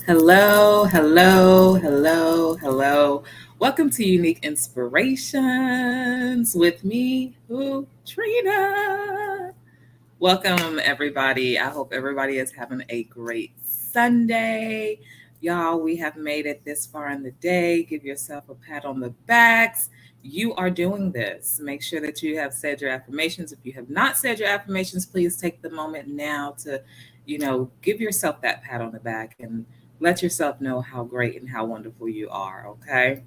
Hello, hello, hello, hello. Welcome to Unique Inspirations with me, Trina. Welcome, everybody. I hope everybody is having a great Sunday. Y'all, we have made it this far in the day. Give yourself a pat on the backs. You are doing this. Make sure that you have said your affirmations. If you have not said your affirmations, please take the moment now to, give yourself that pat on the back and let yourself know how great and how wonderful you are, okay?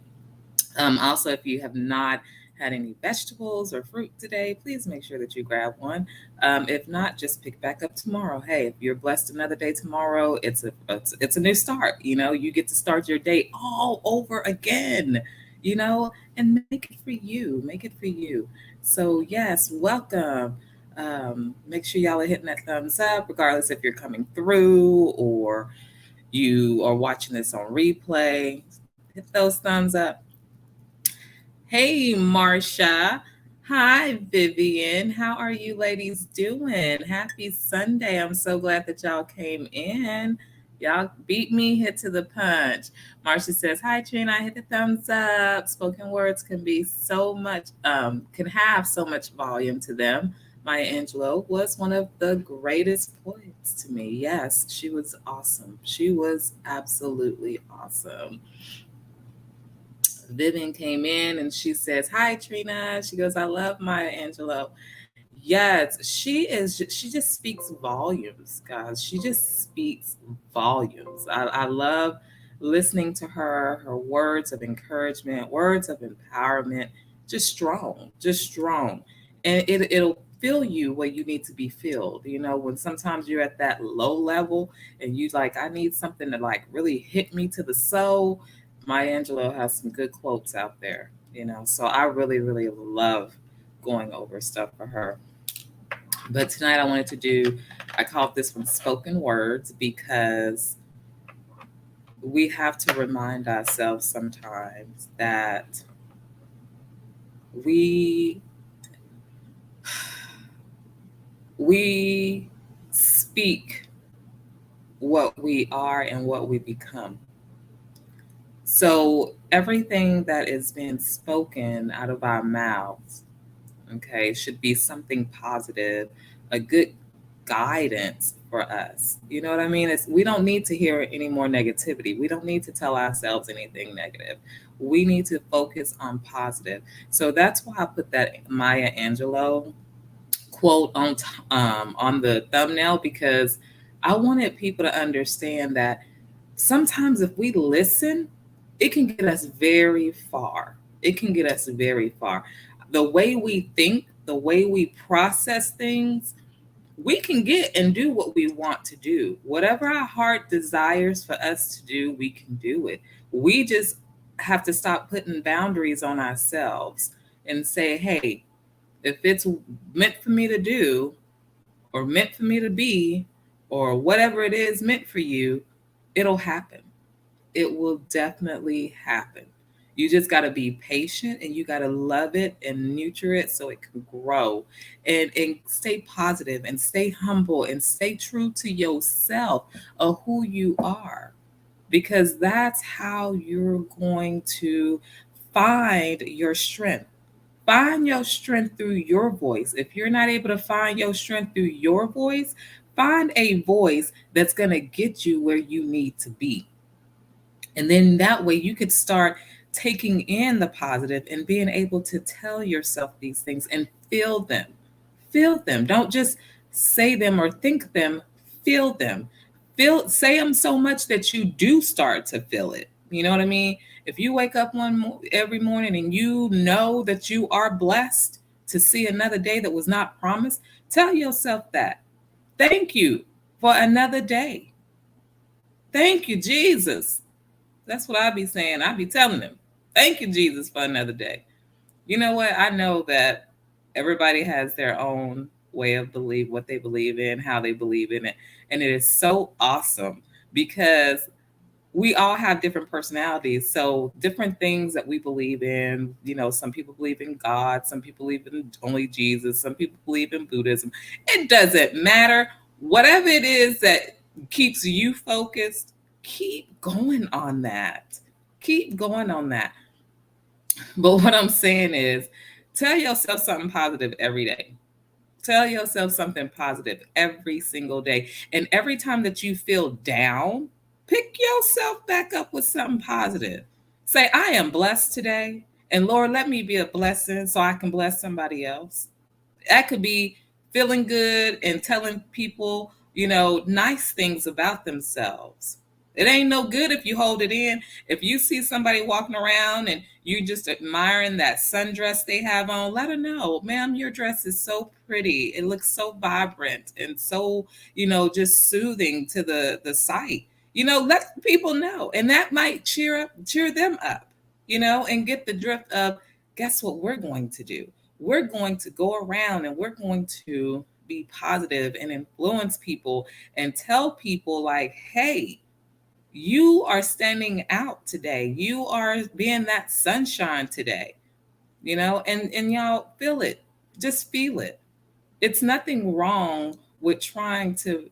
Also, if you have not had any vegetables or fruit today, please make sure that you grab one. If not, just pick back up tomorrow. Hey, if you're blessed another day tomorrow, it's a new start. You get to start your day all over again. And make it for you. Make it for you. So yes, welcome. Make sure y'all are hitting that thumbs up, regardless if you're coming through or you are watching this on replay. Hit those thumbs up. Hey, Marsha. Hi, Vivian. How are you ladies doing? Happy Sunday. I'm so glad that y'all came in. Y'all beat me, hit to the punch. Marsha says, hi, Trina. I hit the thumbs up. Spoken words can be so much, can have so much volume to them. Maya Angelou was one of the greatest poets to me. Yes, she was awesome. She was absolutely awesome. Vivian came in and she says, hi, Trina. She goes, I love Maya Angelou. Yes, she just speaks volumes, guys. She just speaks volumes. I love listening to her words of encouragement, words of empowerment, just strong, just strong. And it'll fill you where you need to be filled. When sometimes you're at that low level and you like, I need something to like really hit me to the soul. Maya Angelou has some good quotes out there. So I really, really love going over stuff for her. But tonight I called this one spoken words because we have to remind ourselves sometimes that we we speak what we are and what we become. So everything that is being spoken out of our mouths, okay, should be something positive, a good guidance for us. You know what I mean? We don't need to hear any more negativity. We don't need to tell ourselves anything negative. We need to focus on positive. So that's why I put that Maya Angelou quote on the thumbnail, because I wanted people to understand that sometimes if we listen, it can get us very far. It can get us very far. The way we think, the way we process things, we can get and do what we want to do. Whatever our heart desires for us to do, we can do it. We just have to stop putting boundaries on ourselves and say, hey, if it's meant for me to do or meant for me to be or whatever it is meant for you, it'll happen. It will definitely happen. You just got to be patient and you got to love it and nurture it so it can grow and stay positive and stay humble and stay true to yourself of who you are, because that's how you're going to find your strength. Find your strength through your voice. If you're not able to find your strength through your voice, find a voice that's going to get you where you need to be. And then that way you could start taking in the positive and being able to tell yourself these things and feel them. Feel them. Don't just say them or think them, feel them. Say them so much that you do start to feel it. You know what I mean? If you wake up every morning and you know that you are blessed to see another day that was not promised, tell yourself that. Thank you for another day. Thank you, Jesus. That's what I be saying. I be telling them, thank you, Jesus, for another day. You know what? I know that everybody has their own way of what they believe in, how they believe in it. And it is so awesome because we all have different personalities. So different things that we believe in, some people believe in God, some people believe in only Jesus, some people believe in Buddhism. It doesn't matter. Whatever it is that keeps you focused, keep going on that. Keep going on that. But what I'm saying is, tell yourself something positive every day. Tell yourself something positive every single day. And every time that you feel down, pick yourself back up with something positive. Say, I am blessed today. And Lord, let me be a blessing so I can bless somebody else. That could be feeling good and telling people, nice things about themselves. It ain't no good if you hold it in. If you see somebody walking around and you just admiring that sundress they have on, let her know, ma'am, your dress is so pretty. It looks so vibrant and so, just soothing to the sight. Let people know. And that might cheer them up, and get the drift of, guess what we're going to do? We're going to go around and we're going to be positive and influence people and tell people like, hey, you are standing out today. You are being that sunshine today, and y'all feel it. Just feel it. It's nothing wrong with trying to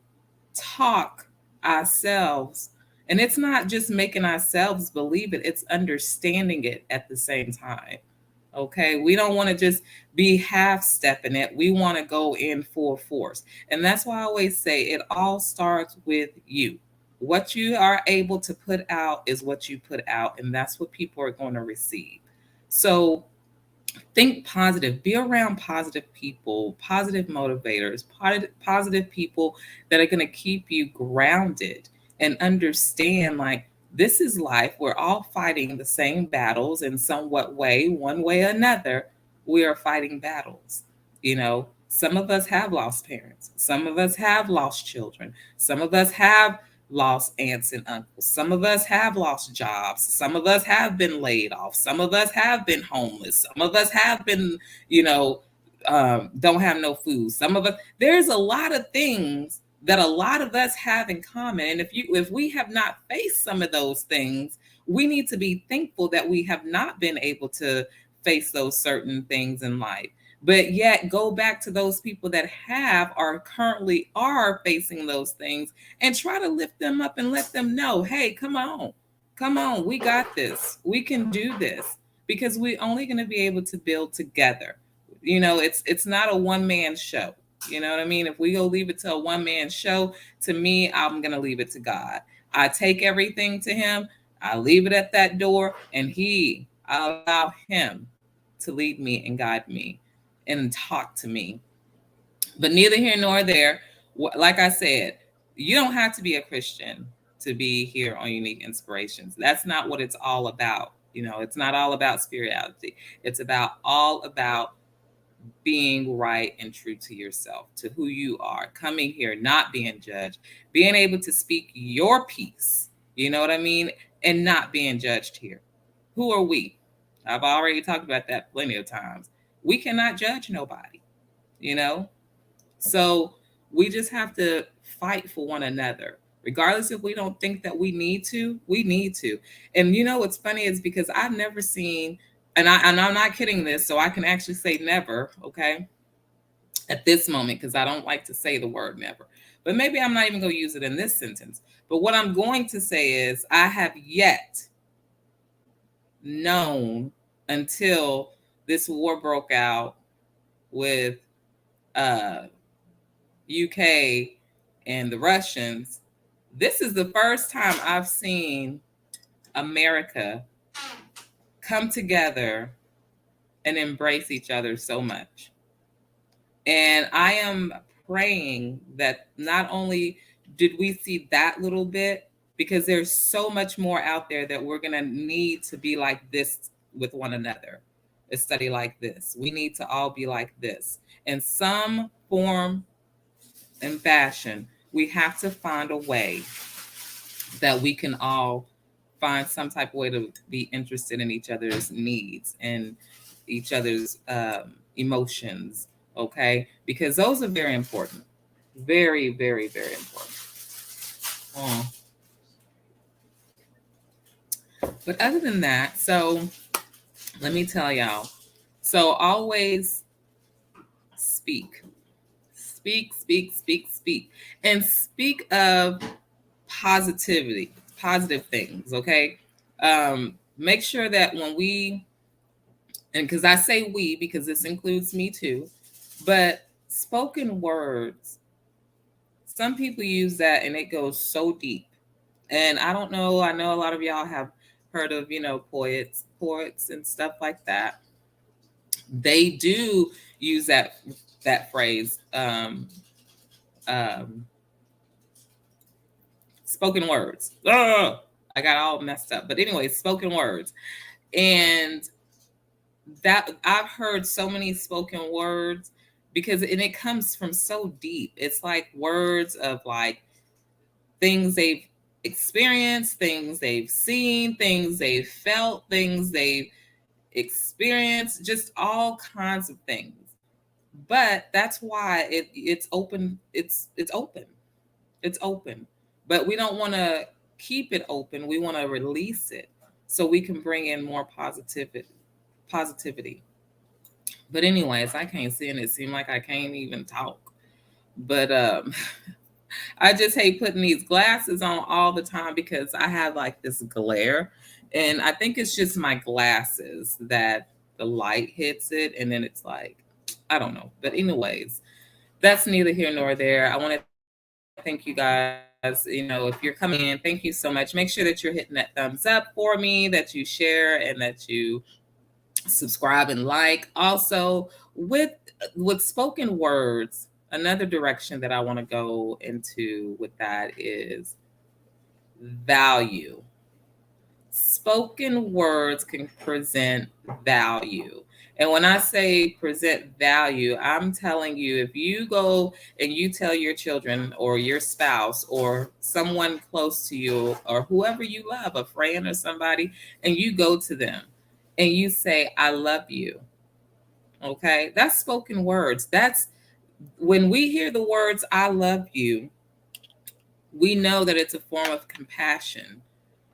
talk ourselves. And it's not just making ourselves believe it, it's understanding it at the same time. Okay, we don't want to just be half stepping it. We want to go in full force. And that's why I always say it all starts with you. What you are able to put out is what you put out, and that's what people are going to receive. So think positive, be around positive people, positive motivators, positive people that are going to keep you grounded and understand like this is life. We're all fighting the same battles in somewhat way, one way or another. We are fighting battles. Some of us have lost parents, some of us have lost children, some of us have lost aunts and uncles. Some of us have lost jobs. Some of us have been laid off. Some of us have been homeless. Some of us have been, don't have no food. Some of us, there's a lot of things that a lot of us have in common. And if we have not faced some of those things, we need to be thankful that we have not been able to face those certain things in life. But yet go back to those people that have or currently are facing those things and try to lift them up and let them know, hey, come on, we got this. We can do this, because we're only going to be able to build together. It's not a one-man show. You know what I mean? If we go leave it to a one-man show, to me, I'm going to leave it to God. I take everything to him. I leave it at that door, and I allow him to lead me and guide me and talk to me. But neither here nor there. Like I said, you don't have to be a Christian to be here on Unique Inspirations. That's not what it's all about. It's not all about spirituality. It's all about being right and true to yourself, to who you are, coming here, not being judged, being able to speak your piece, you know what I mean? And not being judged here. Who are we? I've already talked about that plenty of times. We cannot judge nobody, you know? So we just have to fight for one another. Regardless if we don't think that we need to, we need to. And what's funny is because I've never seen, and I'm not kidding this, so I can actually say never, okay, at this moment, because I don't like to say the word never. But maybe I'm not even going to use it in this sentence. But what I'm going to say is I have yet known until this war broke out with UK and the Russians. This is the first time I've seen America come together and embrace each other so much. And I am praying that not only did we see that little bit, because there's so much more out there that we're going to need to be like this with one another. A study like this. We need to all be like this. In some form and fashion, we have to find a way that we can all find some type of way to be interested in each other's needs and each other's emotions, okay? Because those are very important. Very, very, very important. But other than that, so let me tell y'all. So always speak. Speak. And speak of positivity. positive things, okay? Make sure that when we, and because I say we, because this includes me too, but spoken words, some people use that and it goes so deep. And I don't know, I know a lot of y'all have heard of, poets and stuff like that. They do use that phrase, um, spoken words. Ugh, I got all messed up. But anyway, spoken words. And that I've heard so many spoken words because and it comes from so deep. It's like words of like things they've experienced, things they've seen, things they've felt, things they've experienced, just all kinds of things. But that's why it's open. It's open. It's open. But we don't want to keep it open. We want to release it so we can bring in more positivity. But anyways, I can't see and it seemed like I can't even talk. But I just hate putting these glasses on all the time because I have like this glare. And I think it's just my glasses that the light hits it. And then it's like, I don't know. But, anyways, that's neither here nor there. I want to thank you guys. If you're coming in, thank you so much. Make sure that you're hitting that thumbs up for me, that you share, and that you subscribe and like. Also, with spoken words, another direction that I want to go into with that is value. Spoken words can present value. And when I say present value, I'm telling you, if you go and you tell your children or your spouse or someone close to you or whoever you love, a friend or somebody, and you go to them and you say, I love you. Okay. That's spoken words. That's when we hear the words, I love you, we know that it's a form of compassion,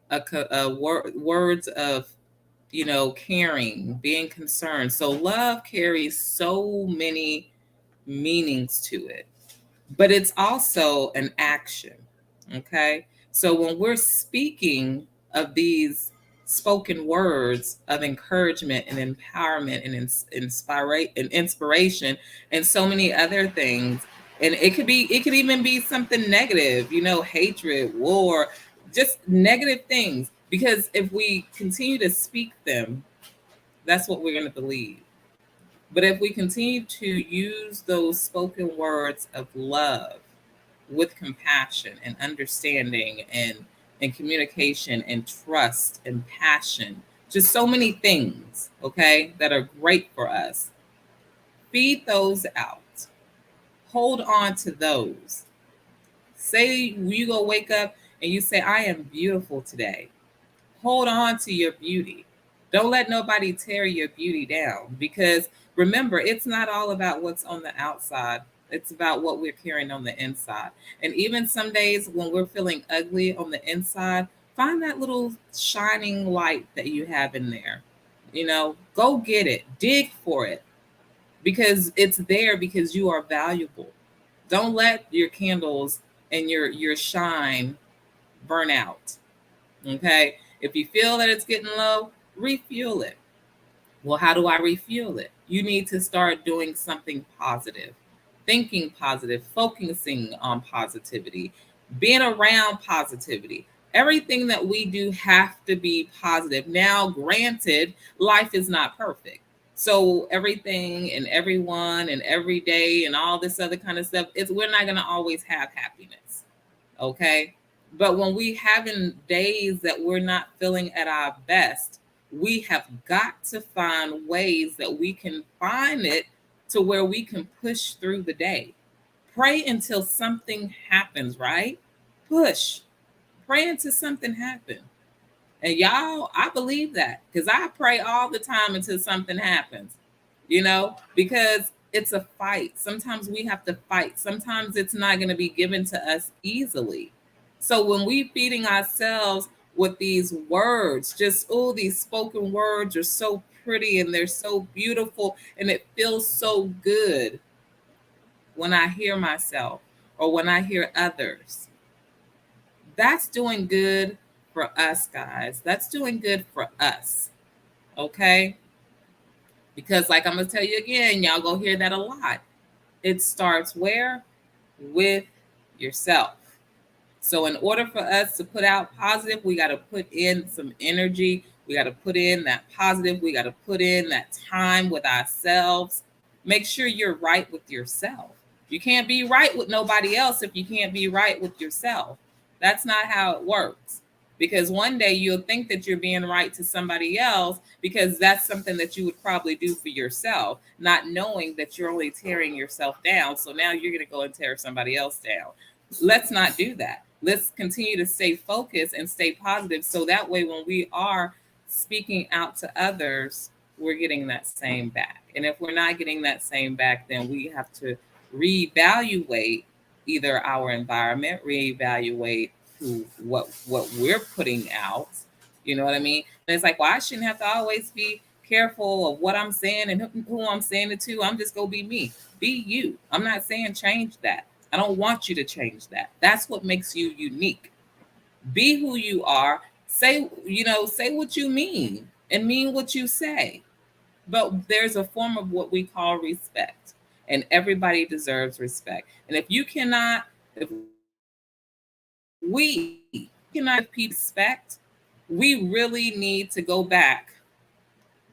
words of caring, being concerned. So love carries so many meanings to it, but it's also an action. Okay. So when we're speaking of these spoken words of encouragement and empowerment and inspiration and so many other things, and it could even be something negative, hatred, war, just negative things. Because if we continue to speak them, that's what we're going to believe. But if we continue to use those spoken words of love with compassion and understanding and communication and trust and passion, just so many things, okay, that are great for us, feed those out. Hold on to those. Say you go wake up and you say, I am beautiful today. Hold on to your beauty. Don't let nobody tear your beauty down, because remember, it's not all about what's on the outside. It's about what we're carrying on the inside. And even some days when we're feeling ugly on the inside, find that little shining light that you have in there. Go get it, dig for it, because it's there, because you are valuable. Don't let your candles and your shine burn out. Okay. If you feel that it's getting low, refuel it. Well, how do I refuel it? You need to start doing something positive, thinking positive, focusing on positivity, being around positivity. Everything that we do have to be positive. Now, granted, life is not perfect. So everything and everyone and every day and all this other kind of stuff, we're not going to always have happiness. Okay. But when we having days that we're not feeling at our best, we have got to find ways that we can find it to where we can push through the day. Pray until something happens, right? Push. Pray until something happens. And y'all, I believe that because I pray all the time until something happens, because it's a fight. Sometimes we have to fight. Sometimes it's not going to be given to us easily. So when we feeding ourselves with these words, just, oh, these spoken words are so pretty and they're so beautiful and it feels so good when I hear myself or when I hear others. That's doing good for us, guys. That's doing good for us. Okay? Because, like, I'm going to tell you again, y'all go hear that a lot. It starts where? With yourself. So, in order for us to put out positive, we got to put in some energy. We got to put in that positive. We got to put in that time with ourselves. Make sure you're right with yourself. You can't be right with nobody else if you can't be right with yourself. That's not how it works. Because one day you'll think that you're being right to somebody else because that's something that you would probably do for yourself, not knowing that you're only tearing yourself down. So now you're going to go and tear somebody else down. Let's not do that. Let's continue to stay focused and stay positive. So that way, when we are speaking out to others, we're getting that same back. And if we're not getting that same back, then we have to reevaluate either our environment, reevaluate what we're putting out. You know what I mean? And it's like, well, I shouldn't have to always be careful of what I'm saying and who I'm saying it to. I'm just gonna be me. Be you. I'm not saying change that. I don't want you to change that. That's what makes you unique. Be who you are. Say what you mean and mean what you say. But there's a form of what we call respect, and everybody deserves respect. And if we cannot give people respect, we really need to go back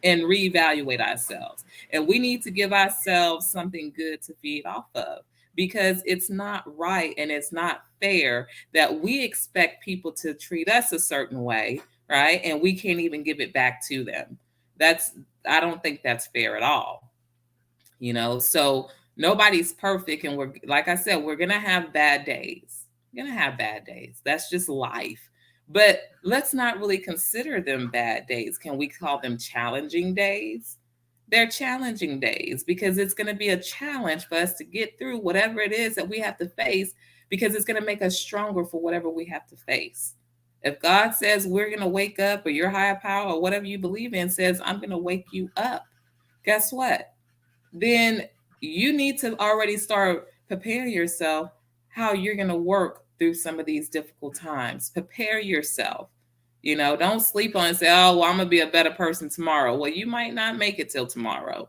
and reevaluate ourselves. And we need to give ourselves something good to feed off of, because it's not right and it's not fair that we expect people to treat us a certain way, right? And we can't even give it back to them. I don't think that's fair at all. So nobody's perfect, and we're, like I said, we're gonna have bad days. We're gonna have bad days. That's just life. But let's not really consider them bad days. Can we call them challenging days? They're challenging days because it's going to be a challenge for us to get through whatever it is that we have to face, because it's going to make us stronger for whatever we have to face. If God says we're going to wake up, or your higher power or whatever you believe in says, I'm going to wake you up, guess what? Then you need to already start preparing yourself how you're going to work through some of these difficult times. Prepare yourself. Don't sleep on and say, oh, well, I'm going to be a better person tomorrow. Well, you might not make it till tomorrow.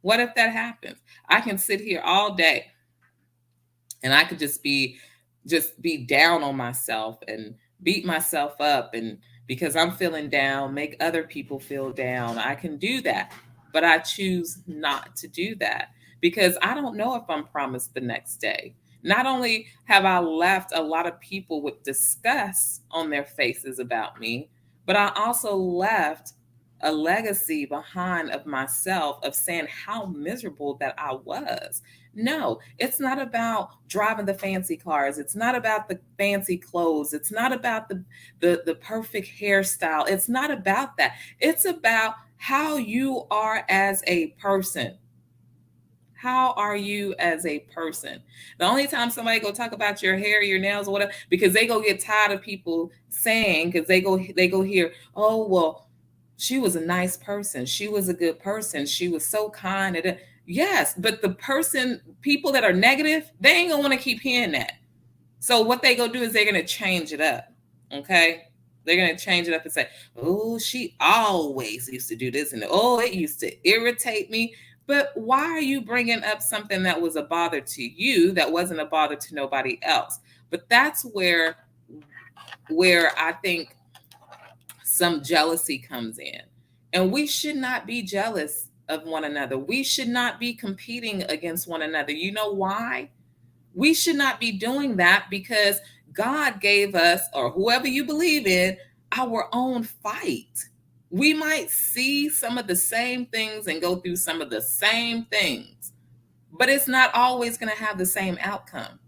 What if that happens? I can sit here all day and I could just be down on myself and beat myself up, and because I'm feeling down, make other people feel down. I can do that, but I choose not to do that, because I don't know if I'm promised the next day. Not only have I left a lot of people with disgust on their faces about me, but I also left a legacy behind of myself of saying how miserable that I was. No, it's not about driving the fancy cars. It's not about the fancy clothes. It's not about the perfect hairstyle. It's not about that. It's about how you are as a person. How are you as a person? The only time somebody go talk about your hair, your nails, or whatever, because they go get tired of people saying, because they go hear, oh, well, she was a nice person. She was a good person. She was so kind. Yes, but people that are negative, they ain't gonna want to keep hearing that. So what they go do is they're gonna change it up. Okay. They're gonna change it up and say, oh, she always used to do this, and oh, it used to irritate me. But why are you bringing up something that was a bother to you that wasn't a bother to nobody else? But that's where I think some jealousy comes in. And we should not be jealous of one another. We should not be competing against one another. You know why? We should not be doing that, because God gave us, or whoever you believe in, our own fight. We might see some of the same things and go through some of the same things, but it's not always going to have the same outcome.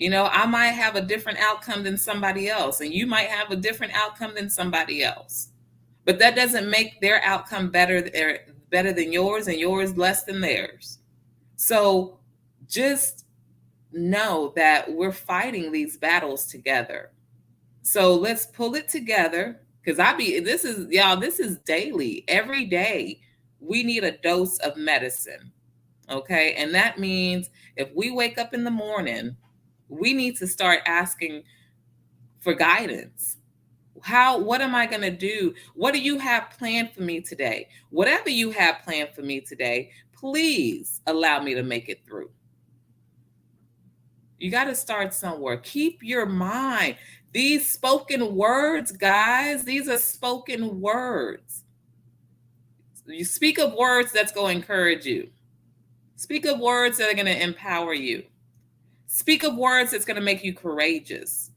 I might have a different outcome than somebody else, and you might have a different outcome than somebody else. But that doesn't make their outcome better than yours, and yours less than theirs. So just know that we're fighting these battles together. So let's pull it together, because this is daily. Every day we need a dose of medicine. Okay. And that means if we wake up in the morning, we need to start asking for guidance. What am I going to do? What do you have planned for me today? Whatever you have planned for me today, please allow me to make it through. You got to start somewhere. Keep your mind. These spoken words, guys, these are spoken words. You speak of words that's going to encourage you. Speak of words that are going to empower you. Speak of words that's going to make you courageous.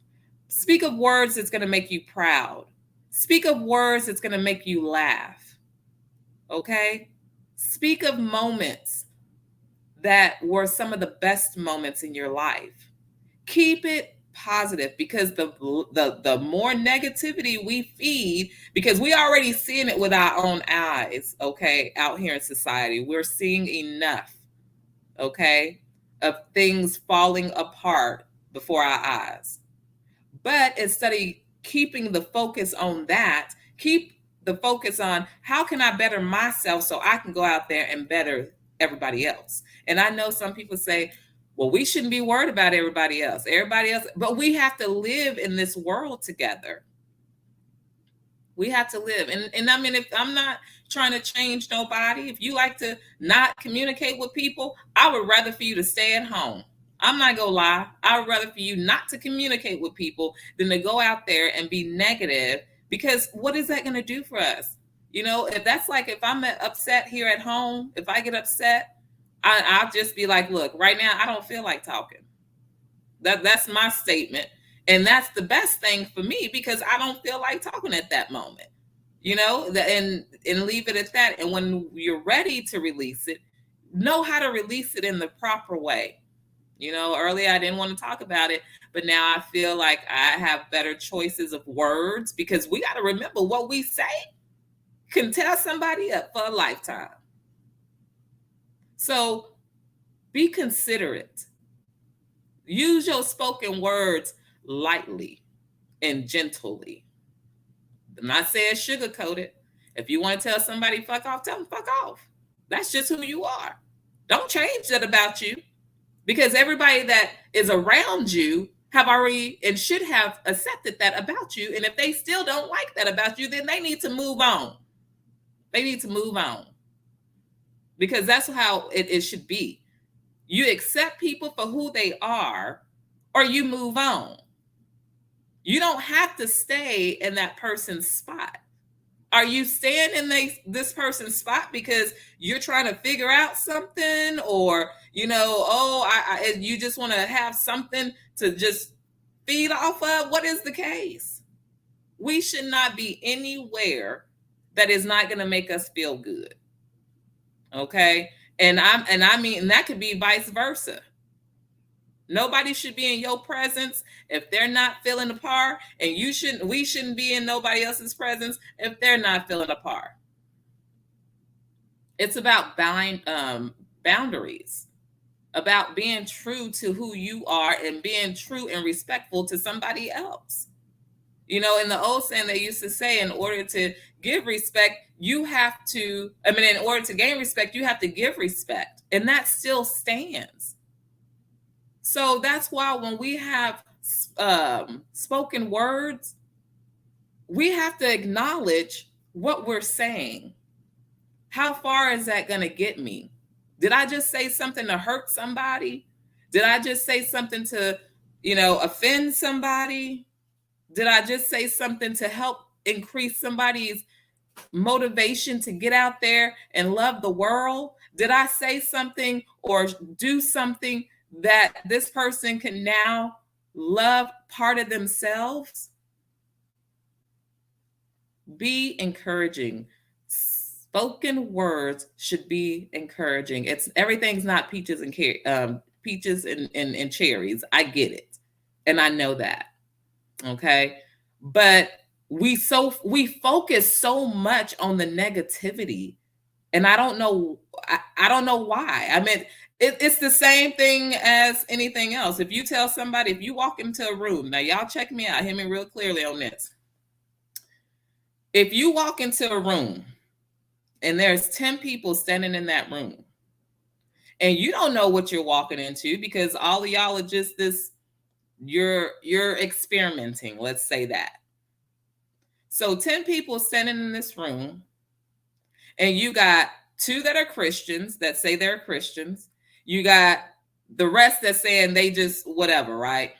Speak of words that's going to make you proud. Speak of words that's going to make you laugh. Okay? Speak of moments that were some of the best moments in your life. Keep it positive, because the more negativity we feed, because we already seeing it with our own eyes, okay, out here in society. We're seeing enough, okay, of things falling apart before our eyes. But instead of keeping the focus on that, keep the focus on how can I better myself so I can go out there and better everybody else. And I know some people say, well, we shouldn't be worried about everybody else, but we have to live in this world together. We have to live. And I mean, if I'm not trying to change nobody, if you like to not communicate with people, I would rather for you to stay at home. I'm not gonna lie. I would rather for you not to communicate with people than to go out there and be negative, because what is that going to do for us? You know, if I'm upset here at home, if I get upset, I'll just be like, look, right now, I don't feel like talking. That's my statement. And that's the best thing for me, because I don't feel like talking at that moment, you know, and leave it at that. And when you're ready to release it, know how to release it in the proper way. You know, earlier I didn't want to talk about it, but now I feel like I have better choices of words, because we got to remember what we say can tear somebody up for a lifetime. So be considerate. Use your spoken words lightly and gently. I'm not saying sugarcoat it. If you want to tell somebody fuck off, tell them fuck off. That's just who you are. Don't change that about you, because everybody that is around you have already and should have accepted that about you. And if they still don't like that about you, then they need to move on. They need to move on, because that's how it should be. You accept people for who they are, or you move on. You don't have to stay in that person's spot. Are you staying in this person's spot because you're trying to figure out something, or, you know, you just want to have something to just feed off of? What is the case? We should not be anywhere that is not going to make us feel good. Okay? And I mean that could be vice versa. Nobody should be in your presence if they're not feeling the part, and we shouldn't be in nobody else's presence if they're not feeling the part. It's about boundaries, about being true to who you are and being true and respectful to somebody else. You know, in the old saying, they used to say, in order to give respect, in order to gain respect, you have to give respect. And that still stands. So that's why when we have spoken words, we have to acknowledge what we're saying. How far is that going to get me? Did I just say something to hurt somebody? Did I just say something to, offend somebody? Did I just say something to help increase somebody's motivation to get out there and love the world? Did I say something or do something that this person can now love part of themselves? Be encouraging. Spoken words should be encouraging. Everything's not peaches and cherries. I get it, and I know that. Okay, but we focus so much on the negativity, and I don't know. I don't know why. I mean, it's the same thing as anything else. If you tell somebody, if you walk into a room, now y'all check me out, hear me real clearly on this. If you walk into a room and there's 10 people standing in that room, and you don't know what you're walking into, because all of y'all are just you're experimenting, let's say that. So 10 people standing in this room, and you got 2 that are Christians that say they're Christians. You got the rest that's saying they just whatever, right?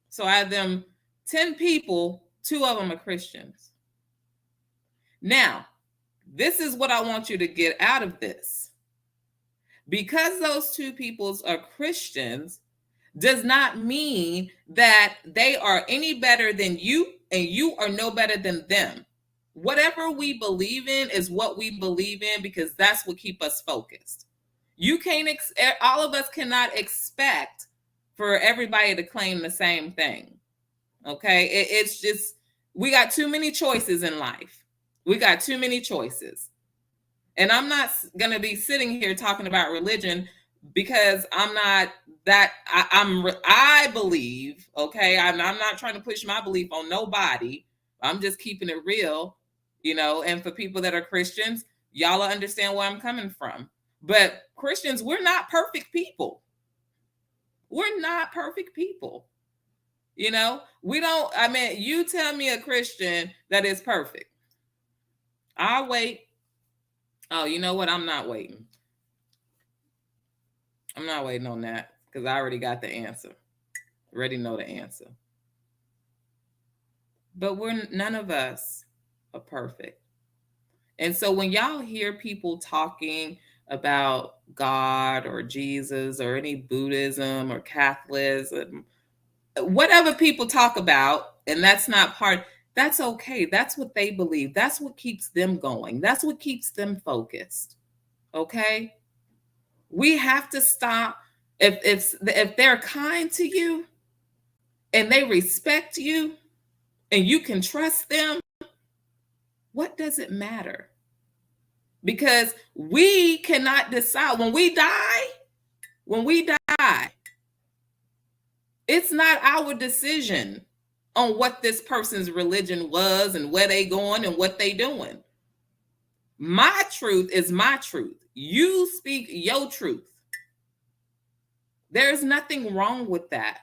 So I have them 10 people, 2 of them are Christians. Now, this is what I want you to get out of this. Because those 2 peoples are Christians does not mean that they are any better than you and you are no better than them. Whatever we believe in is what we believe in, because that's what keeps us focused. You can't, all of us cannot expect for everybody to claim the same thing. Okay. It's just, we got too many choices in life. We got too many choices. And I'm not going to be sitting here talking about religion because I'm not that I believe, okay. I'm not trying to push my belief on nobody. I'm just keeping it real, and for people that are Christians, y'all understand where I'm coming from. But Christians, we're not perfect people. We're not perfect people. We don't, you tell me a Christian that is perfect. I'll wait. Oh, you know what? I'm not waiting. I'm not waiting on that because I already got the answer. Already know the answer. But none of us are perfect. And so when y'all hear people talking about God or Jesus or any Buddhism or Catholicism, whatever people talk about, and that's not part, that's okay. That's what they believe. That's what keeps them going. That's what keeps them focused. Okay? We have to stop. If they're kind to you and they respect you and you can trust them, what does it matter? Because we cannot decide when we die, it's not our decision on what this person's religion was and where they going and what they doing. My truth is my truth. You speak your truth. There's nothing wrong with that.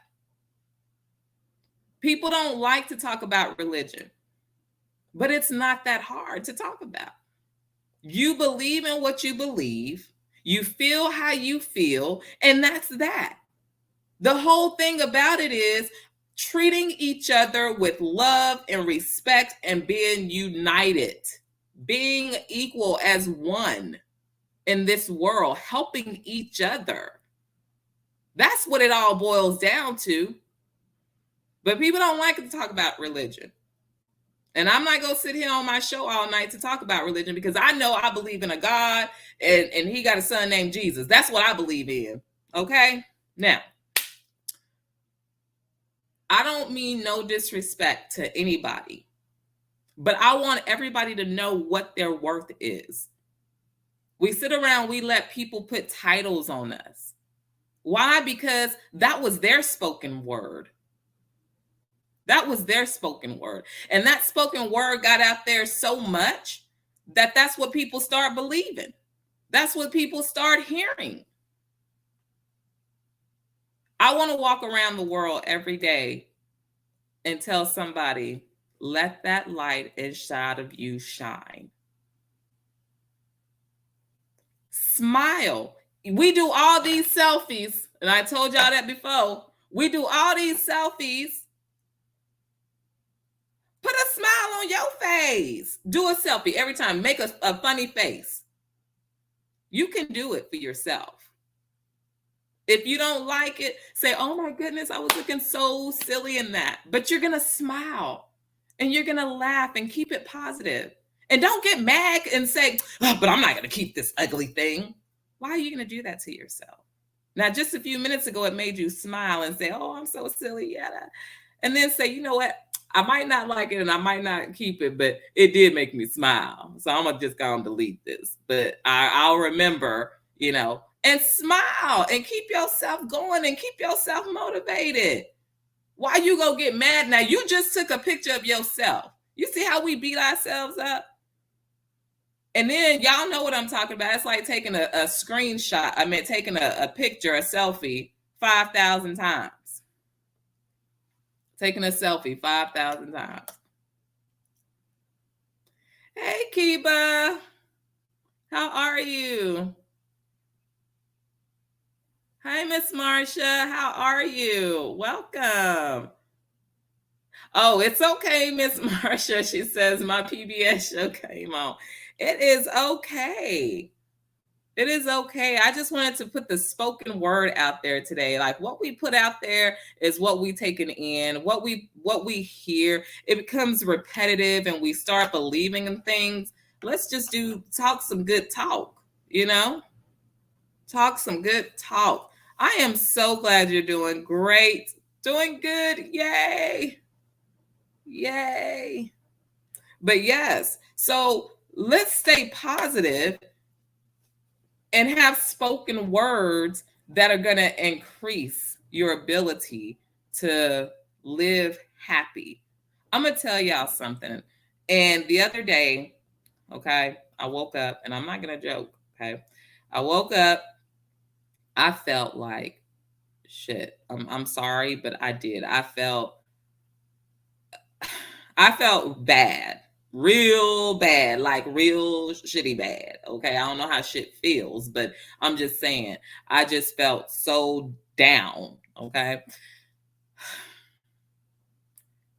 People don't like to talk about religion, but it's not that hard to talk about. You believe in what you believe, you feel how you feel, and that's that. The whole thing about it is treating each other with love and respect and being united, being equal as one in this world, helping each other. That's what it all boils down to. But people don't like to talk about religion. And I'm not going to sit here on my show all night to talk about religion because I know I believe in a God and he got a son named Jesus. That's what I believe in. Okay? Now, I don't mean no disrespect to anybody, but I want everybody to know what their worth is. We sit around, we let people put titles on us. Why? Because that was their spoken word. That was their spoken word. And that spoken word got out there so much that that's what people start believing. That's what people start hearing. I want to walk around the world every day and tell somebody, let that light inside of you shine. Smile. We do all these selfies, and I told y'all that before. We do all these selfies. Put a smile on your face. Do a selfie every time. Make a funny face. You can do it for yourself. If you don't like it, say, oh my goodness, I was looking so silly in that. But you're going to smile and you're going to laugh and keep it positive. And don't get mad and say, oh, but I'm not going to keep this ugly thing. Why are you going to do that to yourself? Now, just a few minutes ago, it made you smile and say, oh, I'm so silly. Yeah. And then say, you know what? I might not like it and I might not keep it, but it did make me smile. So I'm going to just go and delete this. But I'll remember, and smile and keep yourself going and keep yourself motivated. Why you go get mad now? You just took a picture of yourself. You see how we beat ourselves up? And then y'all know what I'm talking about. It's like taking a screenshot. Taking a picture, a selfie 5,000 times. Taking a selfie 5,000 times. Hey, Kiba. How are you? Hi, Miss Marsha. How are you? Welcome. Oh, it's okay, Miss Marsha. She says my PBS show came on. It is okay. It is okay. I just wanted to put the spoken word out there today. Like what we put out there is what we taken in. What we hear, it becomes repetitive and we start believing in things. Let's just do talk some good talk, you know? Talk some good talk. I am so glad you're doing great. Doing good. Yay. Yay. But yes, so let's stay positive and have spoken words that are going to increase your ability to live happy. I'm going to tell y'all something. And the other day, okay, I woke up and I'm not going to joke, okay? I woke up, I felt like shit. I'm sorry, but I did. I felt bad, real bad, like real shitty bad. Okay. I don't know how shit feels, but I'm just saying, I just felt so down. Okay.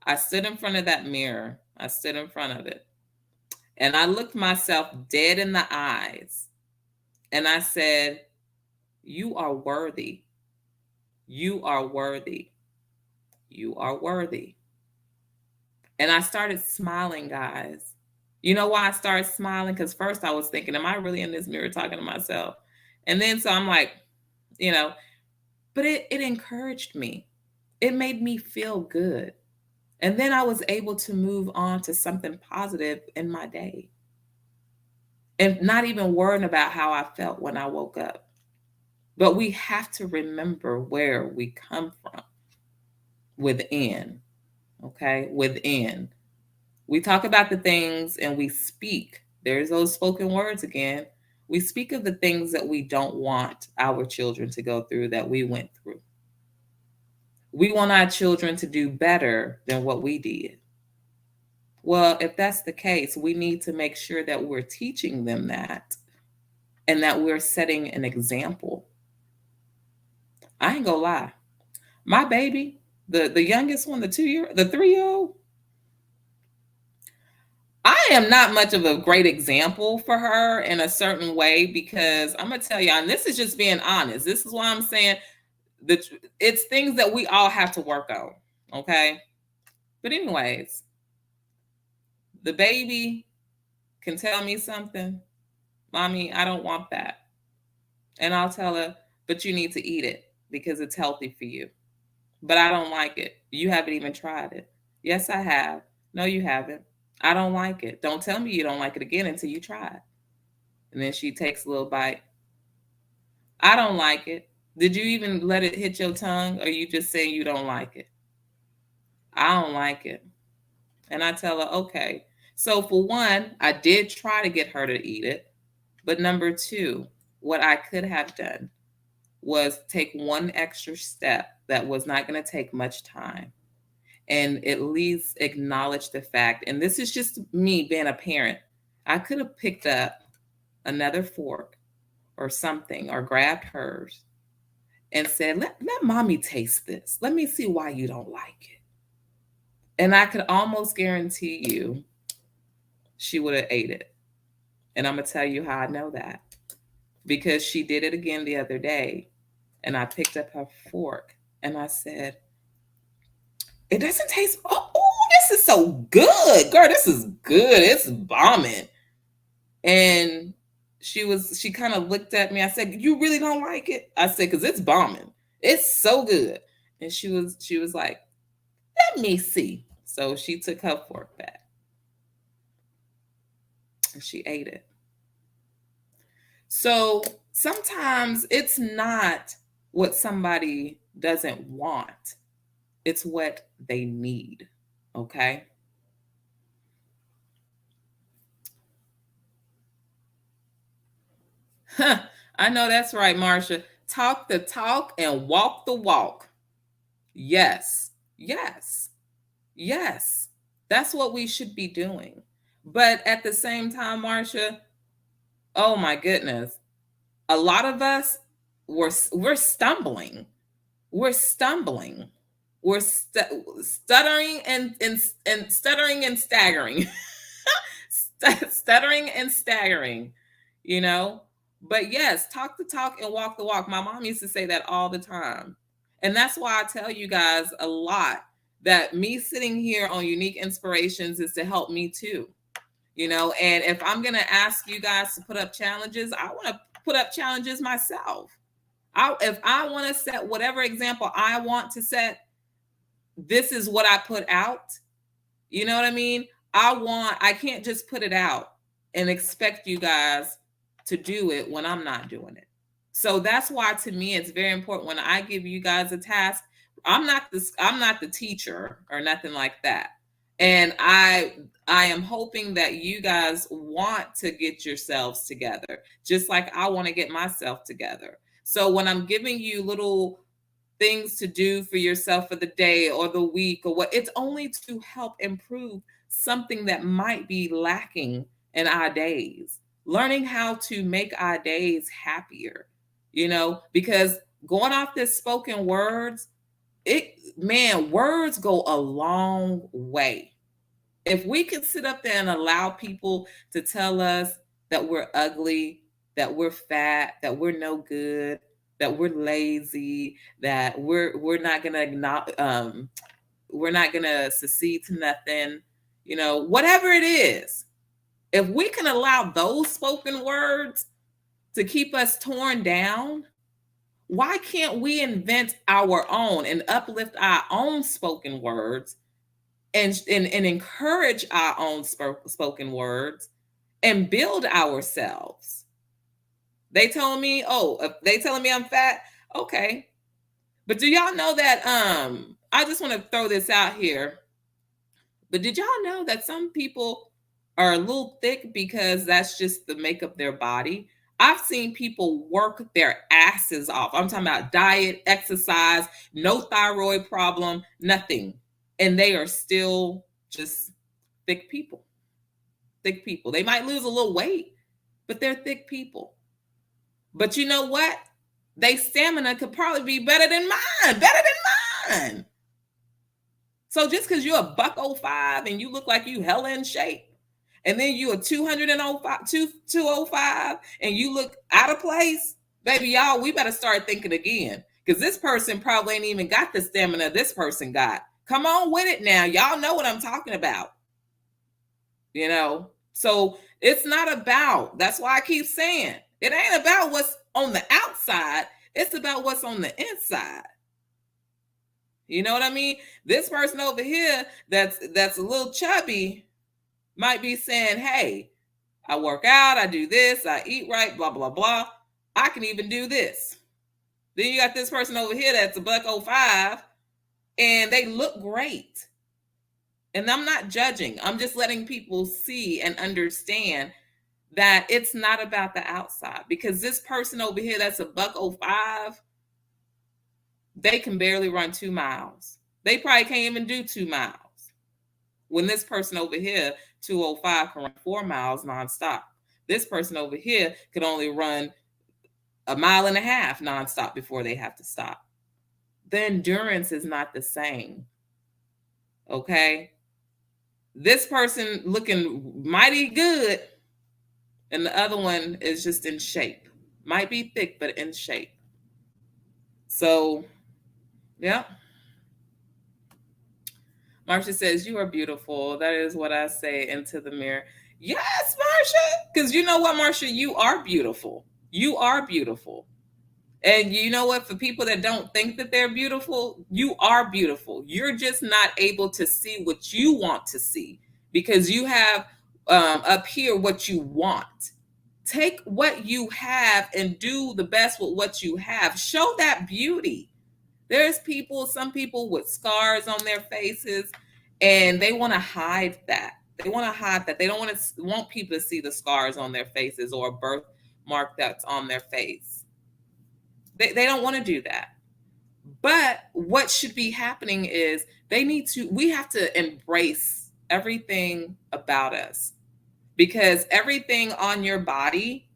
I stood in front of that mirror. I stood in front of it and I looked myself dead in the eyes and I said, you are worthy. You are worthy. You are worthy. And I started smiling, guys. You know why I started smiling? Because first I was thinking, am I really in this mirror talking to myself? And then so I'm like, you know, but it encouraged me. It made me feel good. And then I was able to move on to something positive in my day and not even worrying about how I felt when I woke up. But we have to remember where we come from within, okay? Within. We talk about the things and we speak. There's those spoken words again. We speak of the things that we don't want our children to go through that we went through. We want our children to do better than what we did. Well, if that's the case, we need to make sure that we're teaching them that and that we're setting an example. I ain't gonna lie. My baby, the youngest one, the 3-year old, I am not much of a great example for her in a certain way because I'm gonna tell you, and this is just being honest. This is why I'm saying that it's things that we all have to work on. Okay. But anyways, the baby can tell me something, mommy, I don't want that. And I'll tell her, but you need to eat it because it's healthy for you. But I don't like it. You haven't even tried it. Yes, I have. No, you haven't. I don't like it. Don't tell me you don't like it again until you try it. And then she takes a little bite. I don't like it. Did you even let it hit your tongue? Or are you just saying you don't like it? I don't like it. And I tell her, okay. So for one, I did try to get her to eat it. But number two, what I could have done was take one extra step that was not going to take much time and at least acknowledge the fact. And this is just me being a parent. I could have picked up another fork or something or grabbed hers and said, let mommy taste this. Let me see why you don't like it. And I could almost guarantee you she would have ate it. And I'm going to tell you how I know that. Because she did it again the other day. And I picked up her fork and I said, it doesn't taste, oh, this is so good. Girl, this is good. It's bombing. And she kind of looked at me. I said, you really don't like it? I said, because it's bombing. It's so good. And she was like, let me see. So she took her fork back and she ate it. So sometimes it's not what somebody doesn't want, it's what they need. Okay. Huh. I know that's right, Marsha. Talk the talk and walk the walk. Yes. Yes. Yes. That's what we should be doing. But at the same time, Marsha, oh my goodness, a lot of us we're stumbling. We're stumbling. We're stuttering and stuttering and staggering. Stuttering and staggering, you know? But yes, talk the talk and walk the walk. My mom used to say that all the time. And that's why I tell you guys a lot that me sitting here on Unique Inspirations is to help me too. You know, and if I'm going to ask you guys to put up challenges, I want to put up challenges myself. If I want to set whatever example I want to set, this is what I put out. You know what I mean? I can't just put it out and expect you guys to do it when I'm not doing it. So that's why to me it's very important when I give you guys a task. I'm not the teacher or nothing like that. And I am hoping that you guys want to get yourselves together, just like I want to get myself together. So when I'm giving you little things to do for yourself for the day or the week or what, it's only to help improve something that might be lacking in our days. Learning how to make our days happier, you know, because going off this spoken words, words go a long way. If we could sit up there and allow people to tell us that we're ugly, that we're fat, that we're no good, that we're lazy, that we're not gonna succeed to nothing, you know, whatever it is. If we can allow those spoken words to keep us torn down, why can't we invent our own and uplift our own spoken words and encourage our own spoken words and build ourselves? They telling me, if they telling me I'm fat, okay. But do y'all know that I just want to throw this out here. But did y'all know that some people are a little thick because that's just the makeup of their body? I've seen people work their asses off. I'm talking about diet, exercise, no thyroid problem, nothing. And they are still just thick people. Thick people. They might lose a little weight, but they're thick people. But you know what? Their stamina could probably be better than mine. So just because you're a $105 and you look like you hella in shape, and then you're 205 and you look out of place, baby, y'all, we better start thinking again. Because this person probably ain't even got the stamina this person got. Come on with it now. Y'all know what I'm talking about. You know? So it's not about, that's why I keep saying, it ain't about what's on the outside. It's about what's on the inside. You know what I mean? This person over here that's a little chubby might be saying, hey, I work out, I do this, I eat right, blah, blah, blah. I can even do this. Then you got this person over here that's a $105 and they look great. And I'm not judging. I'm just letting people see and understand that it's not about the outside, because this person over here that's a $105, they can barely run 2 miles. They probably can't even do 2 miles. When this person over here, 205, can run 4 miles nonstop. This person over here could only run 1.5 miles nonstop before they have to stop. The endurance is not the same. Okay? This person looking mighty good, and the other one is just in shape. Might be thick, but in shape. So, yeah. Marsha says, you are beautiful. That is what I say into the mirror. Yes, Marsha. Because you know what, Marsha? You are beautiful. You are beautiful. And you know what? For people that don't think that they're beautiful, you are beautiful. You're just not able to see what you want to see because you have up here what you want. Take what you have and do the best with what you have. Show that beauty. There's some people with scars on their faces, and they want to hide that. They want to hide that. They don't want people to see the scars on their faces or a birthmark that's on their face. They don't want to do that. But what should be happening is we have to embrace everything about us. because everything on your body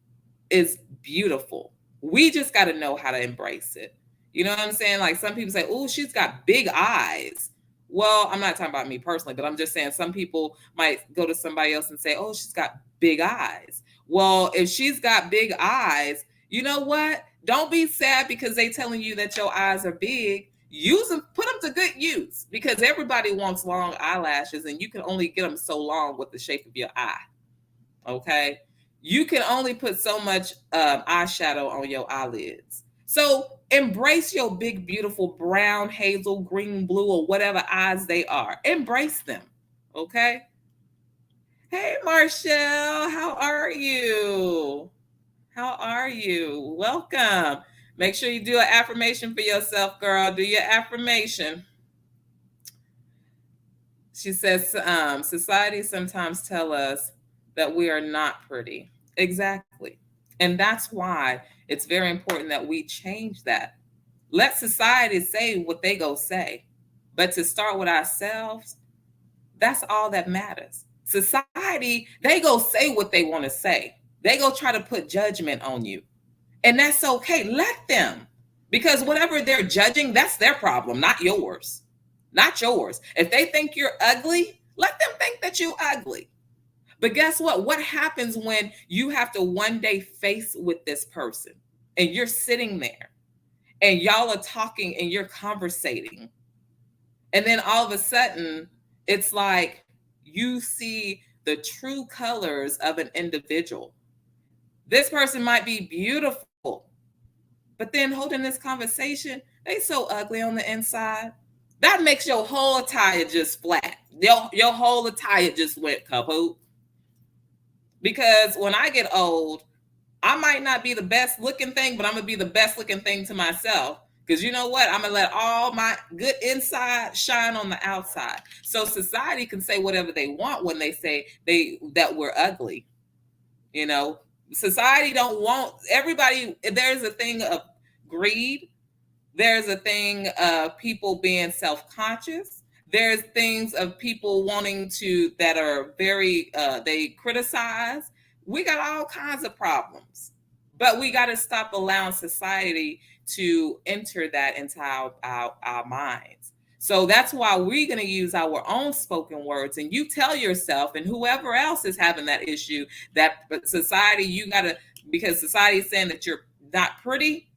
is beautiful. We just got to know how to embrace it. You know what I'm saying? Like some people say, oh, she's got big eyes. Well, I'm not talking about me personally, but I'm just saying some people might go to somebody else and say, oh, she's got big eyes. Well, if she's got big eyes, you know what? Don't be sad because they telling you that your eyes are big. Use them, put them to good use, because everybody wants long eyelashes and you can only get them so long with the shape of your eye. Okay. You can only put so much eyeshadow on your eyelids. So embrace your big, beautiful brown, hazel, green, blue, or whatever eyes they are. Embrace them. Okay. Hey, Marshall, how are you? How are you? Welcome. Make sure you do an affirmation for yourself, girl. Do your affirmation. She says, society sometimes tell us that we are not pretty. Exactly. And that's why it's very important that we change that. Let society say what they go say. But to start with ourselves, that's all that matters. Society, they go say what they want to say. They go try to put judgment on you. And that's okay. Let them. Because whatever they're judging, that's their problem, not yours. Not yours. If they think you're ugly, let them think that you're ugly. But guess what? What happens when you have to one day face with this person and you're sitting there and y'all are talking and you're conversating? And then all of a sudden, it's like you see the true colors of an individual. This person might be beautiful, but then holding this conversation, they so ugly on the inside. That makes your whole attire just flat. Your whole attire just went kaput. Because when I get old, I might not be the best looking thing, but I'm going to be the best looking thing to myself. Because you know what? I'm going to let all my good inside shine on the outside. So society can say whatever they want when they say that we're ugly. You know, society don't want everybody. There's a thing of greed. There's a thing of people being self-conscious. There's things of people wanting to that are very they criticize. We got all kinds of problems, but we got to stop allowing society to enter that into our minds. So that's why we're going to use our own spoken words, and you tell yourself and whoever else is having that issue that society, you got to, because society is saying that you're not pretty.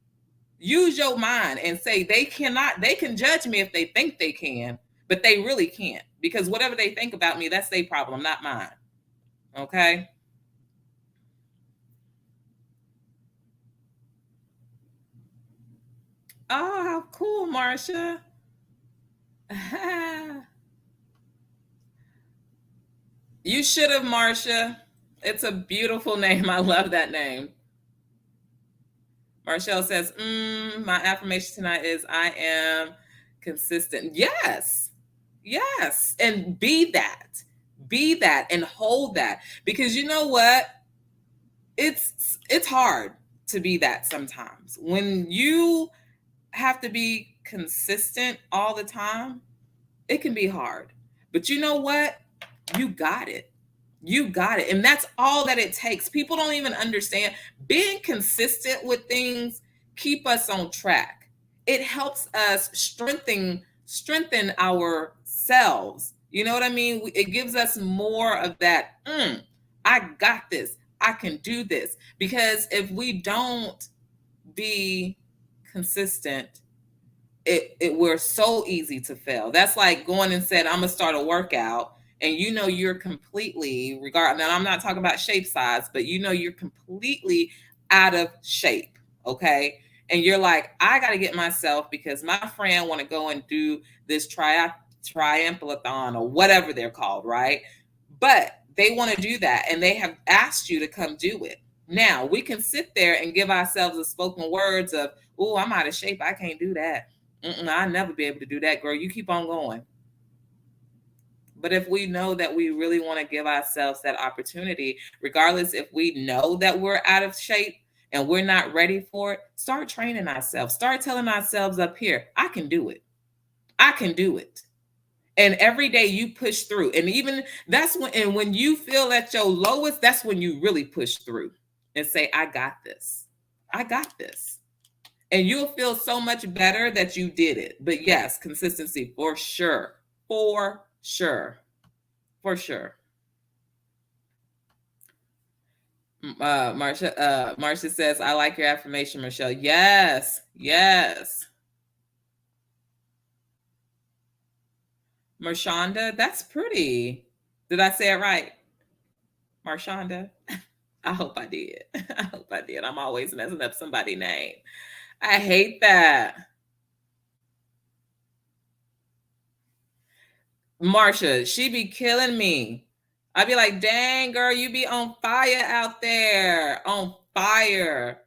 Use your mind and say they can judge me if they think they can, but they really can't, because whatever they think about me, that's their problem, not mine. Okay. Oh, how cool, Marsha. You should have, Marsha. It's a beautiful name. I love that name. Marshall says, my affirmation tonight is I am consistent. Yes. Yes. And be that. Be that and hold that. Because you know what? It's hard to be that sometimes. When you have to be consistent all the time, it can be hard. But you know what? You got it. You got it. And that's all that it takes. People don't even understand. Being consistent with things keep us on track. It helps us strengthen ourselves. You know what I mean? It gives us more of that, I got this. I can do this. Because if we don't be consistent, we're so easy to fail. That's like going and said, I'm gonna start a workout, and you know you're completely now I'm not talking about shape size, but you know you're completely out of shape. Okay. And you're like, I got to get myself, because my friend want to go and do this triathlon or whatever they're called, right? But they want to do that and they have asked you to come do it. Now we can sit there and give ourselves the spoken words of, oh, I'm out of shape, I can't do that. I'll never be able to do that, girl. You keep on going. But if we know that we really want to give ourselves that opportunity, regardless if we know that we're out of shape and we're not ready for it, start training ourselves. Start telling ourselves up here, I can do it. I can do it. And every day you push through. And even that's when you feel at your lowest, that's when you really push through and say, I got this. I got this. And you'll feel so much better that you did it. But yes, consistency for sure. For sure. For sure. Marsha says, I like your affirmation, Michelle. Yes. Yes. Marshonda, that's pretty. Did I say it right? Marshonda? I hope I did. I hope I did. I'm always messing up somebody's name. I hate that. Marsha, she be killing me. I'd be like, dang, girl, you be on fire out there. On fire.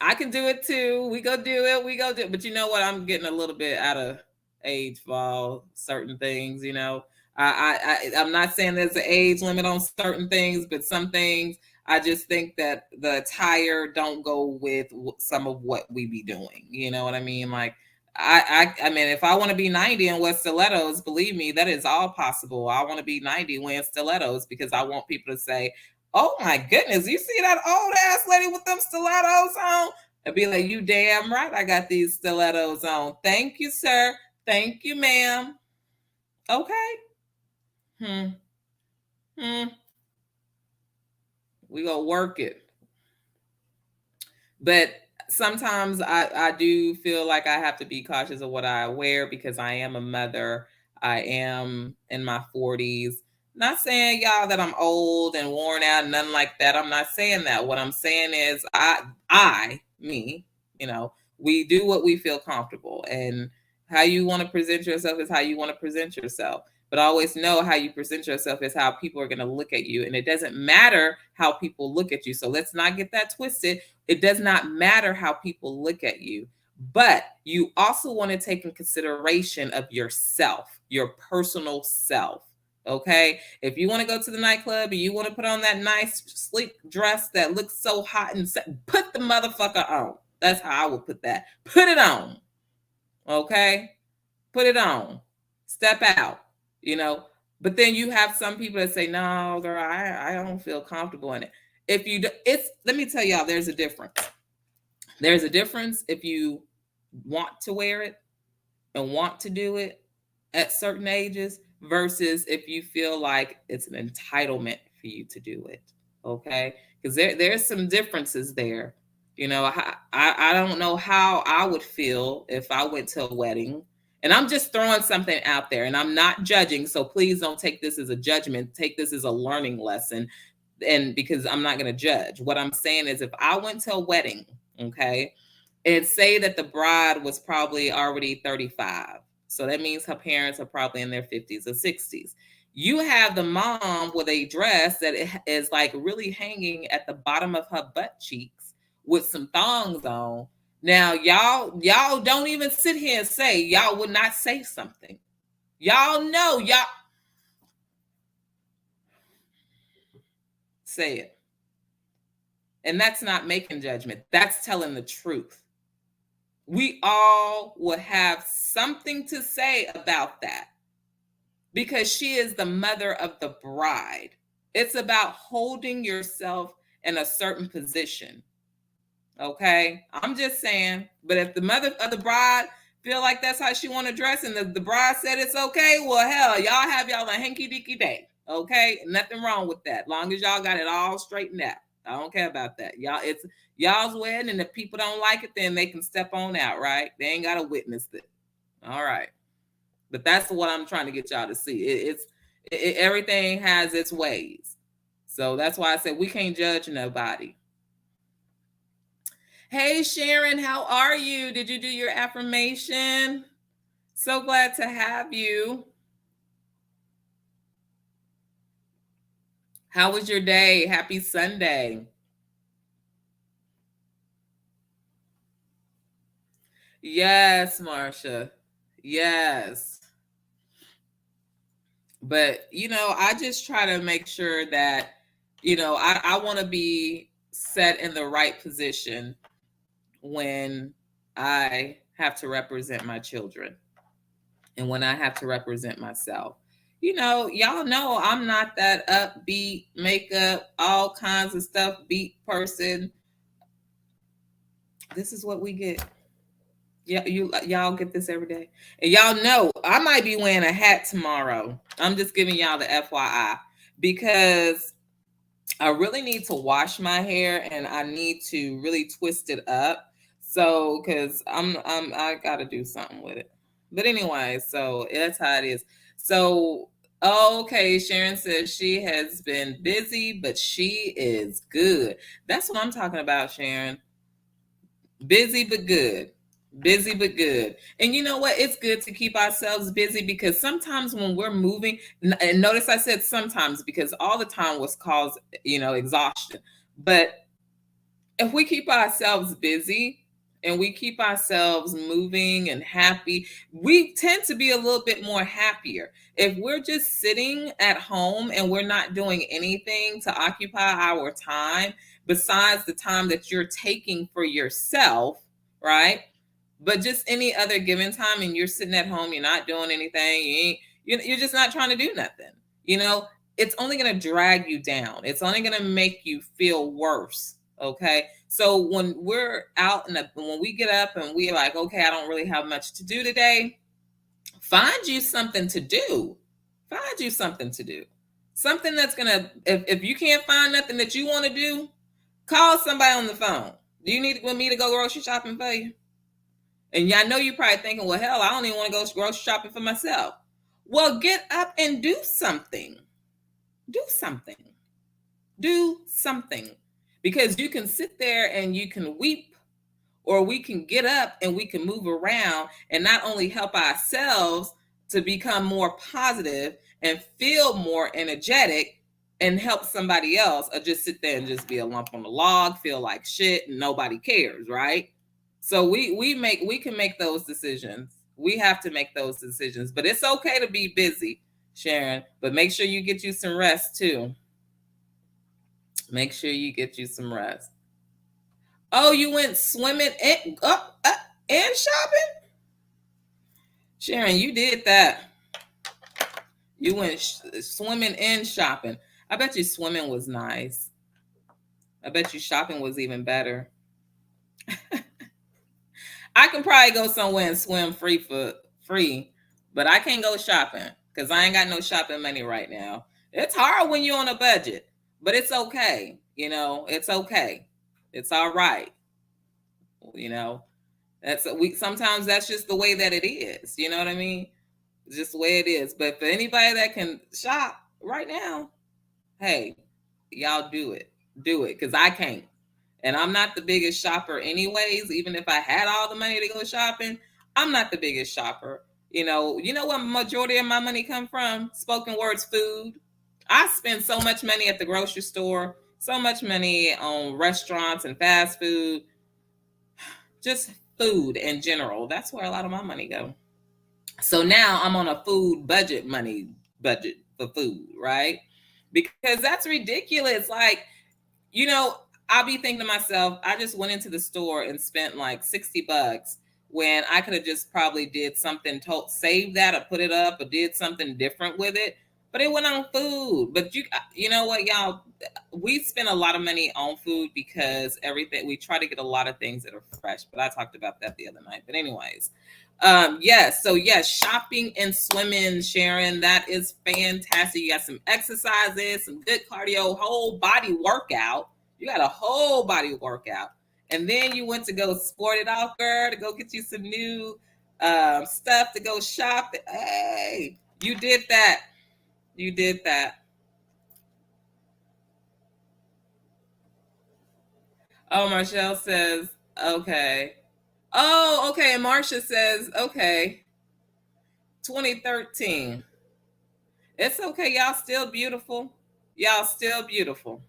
I can do it too. We go do it. We go do it. But you know what? I'm getting a little bit out of age for all certain things, you know. I'm not saying there's an age limit on certain things, but some things I just think that the attire don't go with some of what we be doing. You know what I mean? Like I mean, if I want to be 90 and wear stilettos, believe me, that is all possible. I want to be 90 wearing stilettos because I want people to say, oh my goodness, you see that old ass lady with them stilettos on? I'd be like, you damn right I got these stilettos on. Thank you, sir. Thank you, ma'am. Okay. We gonna work it. But sometimes I do feel like I have to be cautious of what I wear because I am a mother. I am in my 40s. Not saying y'all that I'm old and worn out, nothing like that. I'm not saying that. What I'm saying is me, you know, we do what we feel comfortable, and how you want to present yourself is how you want to present yourself. But always know how you present yourself is how people are going to look at you. And it doesn't matter how people look at you. So let's not get that twisted. It does not matter how people look at you, but you also want to take in consideration of yourself, your personal self. Okay. If you want to go to the nightclub and you want to put on that nice sleek dress that looks so hot and put the motherfucker on. That's how I would put that. Put it on. Okay. Put it on. Step out. You know, but then you have some people that say, no, girl, I don't feel comfortable in it. If you do, let me tell y'all, there's a difference. There's a difference if you want to wear it and want to do it at certain ages versus if you feel like it's an entitlement for you to do it. Okay. Because there's some differences there. You know, I don't know how I would feel if I went to a wedding. And I'm just throwing something out there and I'm not judging. So please don't take this as a judgment. Take this as a learning lesson. And because I'm not going to judge. What I'm saying is if I went to a wedding, okay, and say that the bride was probably already 35. So that means her parents are probably in their 50s or 60s. You have the mom with a dress that is like really hanging at the bottom of her butt cheeks with some thongs on. Now, y'all don't even sit here and say y'all would not say something. Y'all know, y'all say it. And that's not making judgment. That's telling the truth. We all will have something to say about that because she is the mother of the bride. It's about holding yourself in a certain position. Okay, I'm just saying. But if the mother of the bride feel like that's how she want to dress, and the bride said it's okay, well, hell, y'all have y'all a hanky dinky day. Okay, nothing wrong with that. Long as y'all got it all straightened out. I don't care about that. Y'all, it's y'all's wedding, and if people don't like it, then they can step on out. Right? They ain't got to witness it. All right. But that's what I'm trying to get y'all to see. Everything has its ways. So that's why I said we can't judge nobody. Hey, Sharon, how are you? Did you do your affirmation? So glad to have you. How was your day? Happy Sunday. Yes, Marsha. Yes. But, you know, I just try to make sure that, you know, I want to be set in the right position when I have to represent my children. and when I have to represent myself. Y'all know I'm not that upbeat, makeup, all kinds of stuff, beat person. This is what we get. Yeah, y'all get this every day. And y'all know I might be wearing a hat tomorrow. I'm just giving y'all the FYI because I really need to wash my hair and I need to really twist it up. So, because I gotta do something with it. But anyway, so that's how it is. So, okay, Sharon says she has been busy, but she is good. That's what I'm talking about, Sharon. Busy but good. Busy but good. And you know what? It's good to keep ourselves busy because sometimes when we're moving, and notice I said sometimes because all the time was caused, exhaustion. But if we keep ourselves busy and we keep ourselves moving and happy, we tend to be a little bit more happier. If we're just sitting at home and we're not doing anything to occupy our time besides the time that you're taking for yourself, right? But just any other given time and you're sitting at home, you're not doing anything, you're just not trying to do nothing. It's only going to drag you down. It's only going to make you feel worse. Okay. So when we're out when we get up and we're like, okay, I don't really have much to do today, find you something to do. Find you something to do. Something that's going to, if you can't find nothing that you want to do, call somebody on the phone. Do you need me to go grocery shopping for you? And I know you're probably thinking, well, hell, I don't even want to go grocery shopping for myself. Well, get up and do something. Do something. Do something. Because you can sit there and you can weep, or we can get up and we can move around and not only help ourselves to become more positive and feel more energetic and help somebody else, or just sit there and just be a lump on the log, feel like shit and nobody cares, right? So we can make those decisions. We have to make those decisions. But it's okay to be busy, Sharon, but make sure you get you some rest too. Make sure you get you some rest. Oh, you went swimming and shopping? Sharon, you did that. You went swimming and shopping. I bet you swimming was nice. I bet you shopping was even better. I can probably go somewhere and swim free, but I can't go shopping because I ain't got no shopping money right now. It's hard when you're on a budget, but it's okay. It's okay. It's all right. Sometimes that's just the way that it is. You know what I mean? It's just the way it is. But for anybody that can shop right now, hey, y'all do it. Do it, because I can't. And I'm not the biggest shopper anyways. Even if I had all the money to go shopping, I'm not the biggest shopper. You know what majority of my money come from? Spoken words, food. I spend so much money at the grocery store, so much money on restaurants and fast food, just food in general. That's where a lot of my money go. So now I'm on a food budget for food, right? Because that's ridiculous. Like, I'll be thinking to myself, I just went into the store and spent like $60 when I could have just probably did something, saved that or put it up or did something different with it. But it went on food. But you know what, y'all? We spend a lot of money on food because we try to get a lot of things that are fresh. But I talked about that the other night. But anyways, yes. So yes, shopping and swimming, Sharon, that is fantastic. You got some exercises, some good cardio, whole body workout. You got a whole body workout. And then you went to go sport it off, girl, to go get you some new stuff to go shop. Hey, you did that. You did that. Oh, Marshall says, okay. Oh, okay. And Marsha says, okay. 2013. It's okay. Y'all still beautiful. Y'all still beautiful.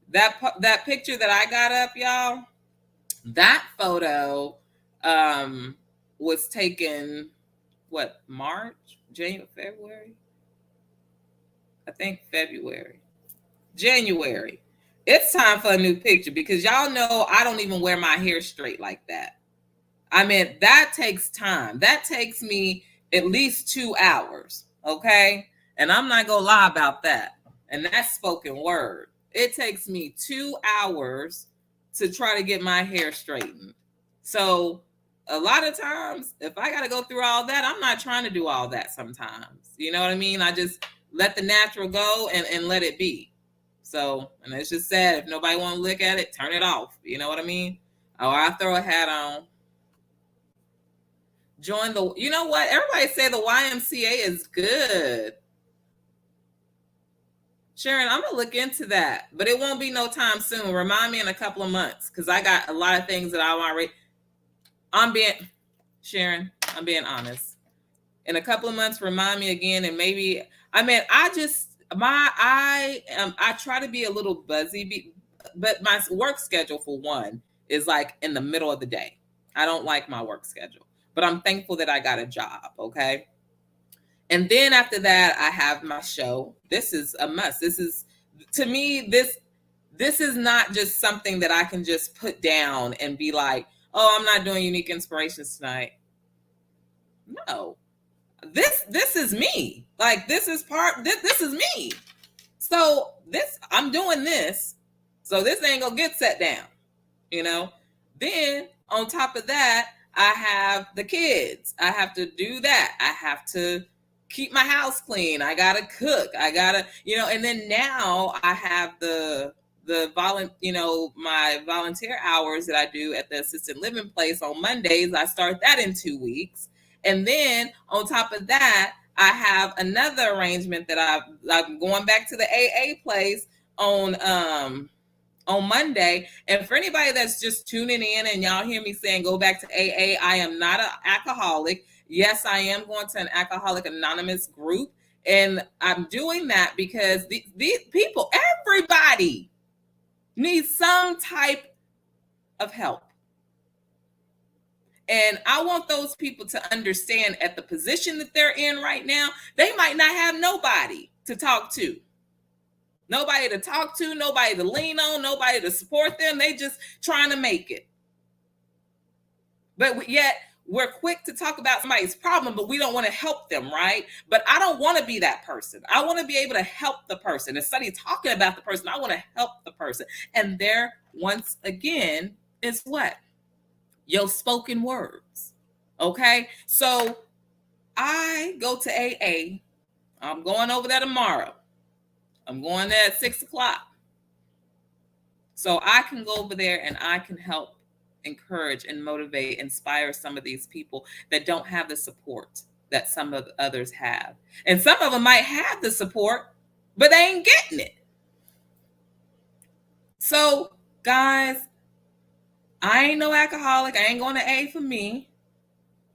That picture that I got up, y'all, that photo was taken, what, March, January, February? I think February. January. It's time for a new picture because y'all know I don't even wear my hair straight like that. I mean, that takes time. That takes me at least 2 hours. Okay. And I'm not going to lie about that. And that's spoken word. It takes me 2 hours to try to get my hair straightened. So a lot of times, if I got to go through all that, I'm not trying to do all that sometimes. You know what I mean? I just let the natural go and let it be. So, and it's just sad. If nobody want to look at it, turn it off. You know what I mean? Or I throw a hat on. Join the, you know what? Everybody say the YMCA is good. Sharon, I'm going to look into that, but it won't be no time soon. Remind me in a couple of months because I got a lot of things that I want to Sharon, I'm being honest. In a couple of months, remind me again, and maybe, I mean, I try to be a little buzzy, but my work schedule, for one, is like in the middle of the day. I don't like my work schedule, but I'm thankful that I got a job. Okay. And then after that, I have my show. This is a must. This is, to me, this is not just something that I can just put down and be like, oh, I'm not doing Unique Inspirations tonight. No, this is me. Like, this is me. So I'm doing this. So this ain't gonna get set down, you know? Then on top of that, I have the kids. I have to do that. I have to keep my house clean. I gotta cook. I gotta, and then now I have my volunteer hours that I do at the assisted living place on Mondays. I start that in 2 weeks. And then on top of that, I have another arrangement that I'm going back to the AA place on Monday. And for anybody that's just tuning in and y'all hear me saying go back to AA, I am not an alcoholic. Yes, I am going to an Alcoholic Anonymous group. And I'm doing that because these people, everybody needs some type of help. And I want those people to understand at the position that they're in right now, they might not have nobody to talk to. Nobody to talk to, nobody to lean on, nobody to support them. They just trying to make it. But yet we're quick to talk about somebody's problem, but we don't want to help them, right? But I don't want to be that person. I want to be able to help the person. Instead of talking about the person, I want to help the person. And there, once again, is what? Your spoken words. Okay? So I go to AA. I'm going over there tomorrow. I'm going there at 6:00. So I can go over there and I can help encourage and motivate, inspire some of these people that don't have the support that some of the others have. And some of them might have the support, but they ain't getting it. So, guys, I ain't no alcoholic. I ain't going to A for me.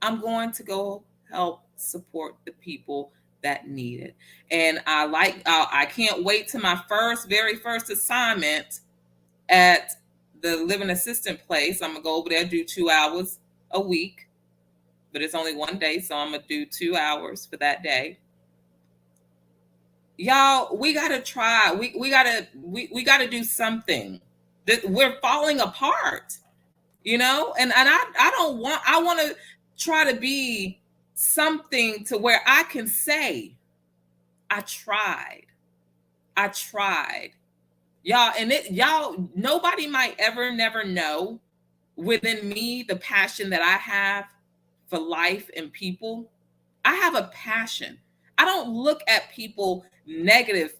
I'm going to go help support the people that need it. And I can't wait to my very first assignment at the living assistant place. I'm gonna go over there, do 2 hours a week, but it's only one day, so I'm gonna do 2 hours for that day. Y'all, we gotta try. We gotta do something. That we're falling apart, and I want to try to be something to where I can say, I tried. Y'all, nobody might never know within me the passion that I have for life and people. I have a passion. I don't look at people negative.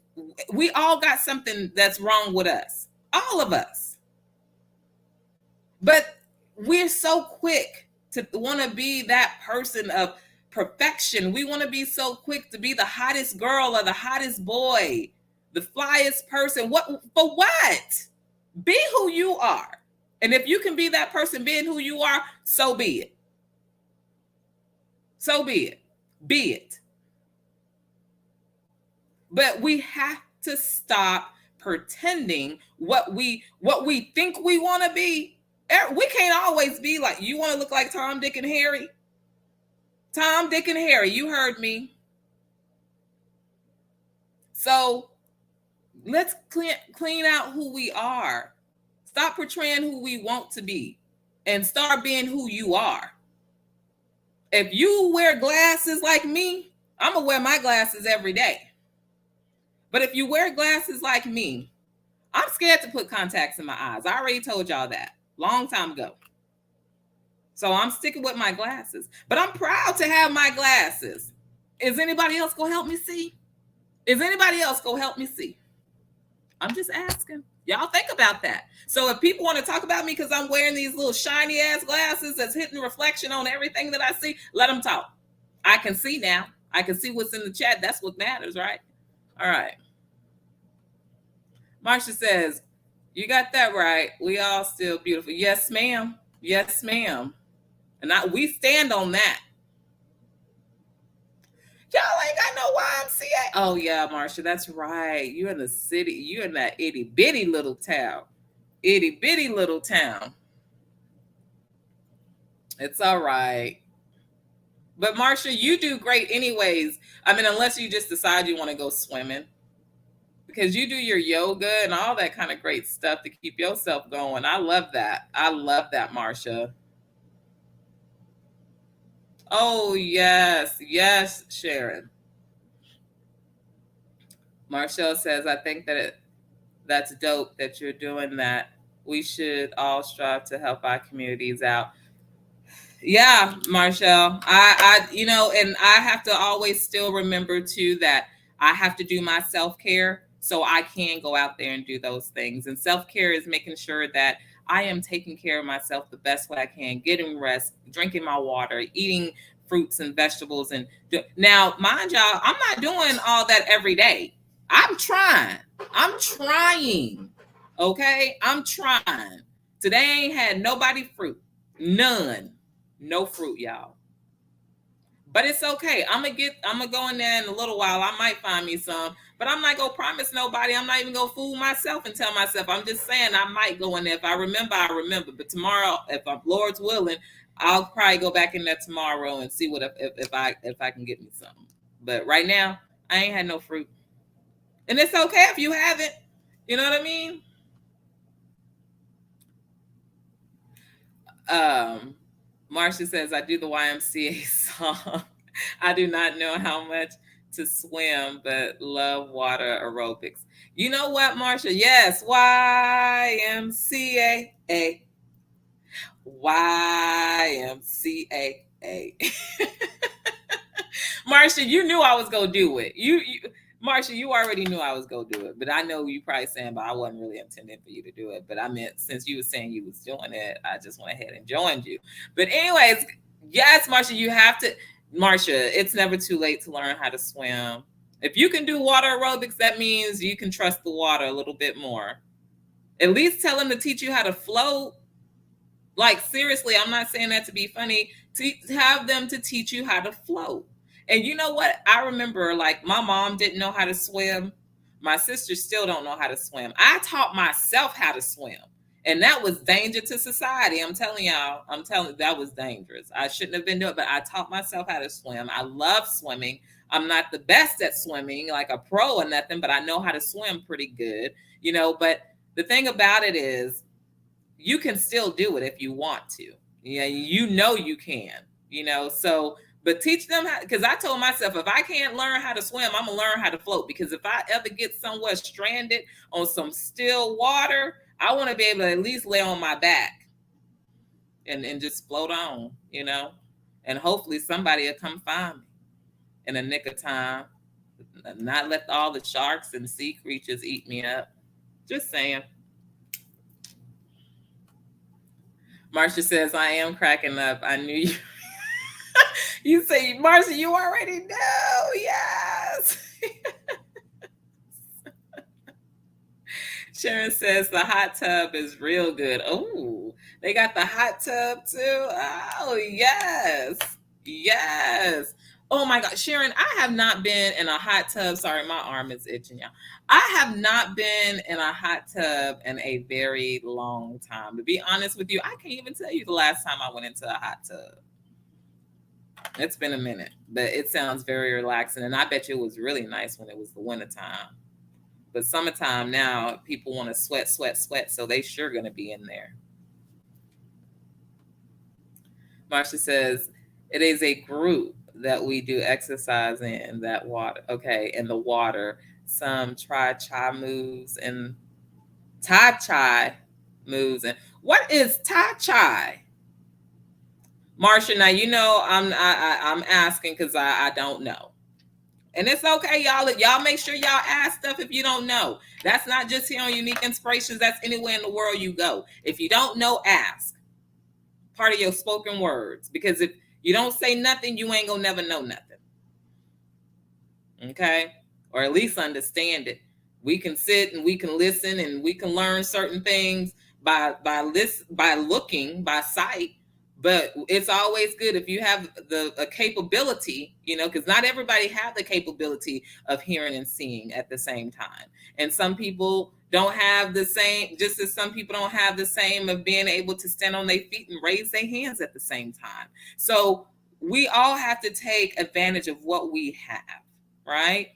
We all got something that's wrong with us, all of us. But we're so quick to want to be that person of perfection. We want to be so quick to be the hottest girl or the hottest boy, the flyest person. For what? Be who you are. And if you can be that person being who you are, so be it. So be it. Be it. But we have to stop pretending what we think we want to be. We can't always be like, you want to look like Tom, Dick, and Harry? Tom, Dick, and Harry, you heard me. So let's clean out who we are. Stop portraying who we want to be. and start being who you are. If you wear glasses like me, I'm gonna wear my glasses every day. But if you wear glasses like me, I'm scared to put contacts in my eyes. I already told y'all that long time ago. So I'm sticking with my glasses. But I'm proud to have my glasses. Is anybody else gonna help me see? Is anybody else gonna help me see? I'm just asking. Y'all think about that. So if people want to talk about me because I'm wearing these little shiny ass glasses that's hitting reflection on everything that I see, let them talk. I can see now. I can see what's in the chat. That's what matters, right? All right. Marsha says, you got that right. We all still beautiful. Yes, ma'am. Yes, ma'am. And we stand on that. Y'all ain't got no YMCA. Oh, yeah, Marsha, that's right. You're in the city. You're in that itty bitty little town. Itty bitty little town. It's all right. But Marsha, you do great anyways. I mean, unless you just decide you want to go swimming. Because you do your yoga and all that kind of great stuff to keep yourself going. I love that. I love that, Marsha. Oh, yes. Yes, Sharon. Marshall says, I think that's dope that you're doing that. We should all strive to help our communities out. Yeah, Marshall. And I have to always still remember too that I have to do my self-care so I can go out there and do those things. And self-care is making sure that I am taking care of myself the best way I can, getting rest, drinking my water, eating fruits and vegetables. Now, mind y'all, I'm not doing all that every day. I'm trying. Okay? I'm trying. Today I ain't had nobody fruit. None. No fruit, y'all. But it's okay. I'm gonna go in there in a little while. I might find me some, but I'm not gonna promise nobody. I'm not even gonna fool myself and tell myself. I'm just saying I might go in there. If I remember, I remember. But tomorrow, if I'm Lord's willing, I'll probably go back in there tomorrow and see what if I can get me something. But right now, I ain't had no fruit. And it's okay if you haven't. You know what I mean? Marsha says, I do the YMCA song. I do not know how much to swim, but love water aerobics. You know what, Marsha? Yes, YMCA. YMCA. Marsha, you knew I was going to do it. Marsha, you already knew I was going to do it, but I know you probably saying, but I wasn't really intending for you to do it. But I meant, since you were saying you was doing it, I just went ahead and joined you. But anyways, yes, Marsha, you have to, Marsha, it's never too late to learn how to swim. If you can do water aerobics, that means you can trust the water a little bit more. At least tell them to teach you how to float. Like, seriously, I'm not saying that to be funny. To have them to teach you how to float. And you know what? I remember, like, my mom didn't know how to swim. My sister still don't know how to swim. I taught myself how to swim. And that was danger to society. I'm telling y'all, that was dangerous. I shouldn't have been doing it, but I taught myself how to swim. I love swimming. I'm not the best at swimming, like a pro or nothing, but I know how to swim pretty good, but the thing about it is, you can still do it if you want to. Yeah, you can, so, but teach them how, because I told myself, if I can't learn how to swim, I'm gonna learn how to float, because if I ever get somewhere stranded on some still water, I want to be able to at least lay on my back and just float on, and hopefully somebody will come find me in a nick of time, not let all the sharks and sea creatures eat me up. Just saying. Marsha says, I am cracking up. I knew you. You say, Marsha, you already know. Yes. Sharon says, the hot tub is real good. Oh, they got the hot tub too. Oh, yes. Yes. Oh my God, Sharon, I have not been in a hot tub. Sorry, my arm is itching, y'all. I have not been in a hot tub in a very long time. To be honest with you, I can't even tell you the last time I went into a hot tub. It's been a minute, but it sounds very relaxing. And I bet you it was really nice when it was the wintertime. But summertime now, people want to sweat. So they sure going to be in there. Marsha says, it is a group that we do exercise in that water. Okay, in the water. Some try chai moves and Tai Chi moves. And what is Tai Chi? Marsha, now you know I'm asking because I don't know. And it's okay, y'all. Y'all make sure y'all ask stuff if you don't know. That's not just here on Unique Inspirations. That's anywhere in the world you go. If you don't know, ask. Part of your spoken words. Because if you don't say nothing, you ain't gonna never know nothing. Okay? Or at least understand it. We can sit and we can listen and we can learn certain things by looking, by sight. But it's always good if you have a capability, because not everybody have the capability of hearing and seeing at the same time. And some people don't have the same, just as some people don't have the same of being able to stand on their feet and raise their hands at the same time. So we all have to take advantage of what we have, right?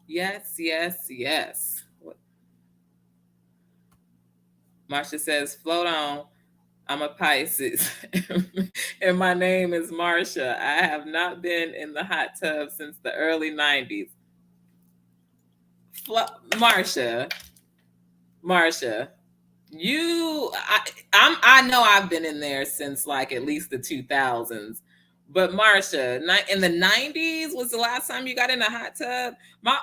Yes, yes, yes. Marsha says, float on. I'm a Pisces and my name is Marsha. I have not been in the hot tub since the early 90s. Marsha, I know I've been in there since like at least the 2000s. But Marsha, in the 90s was the last time you got in a hot tub.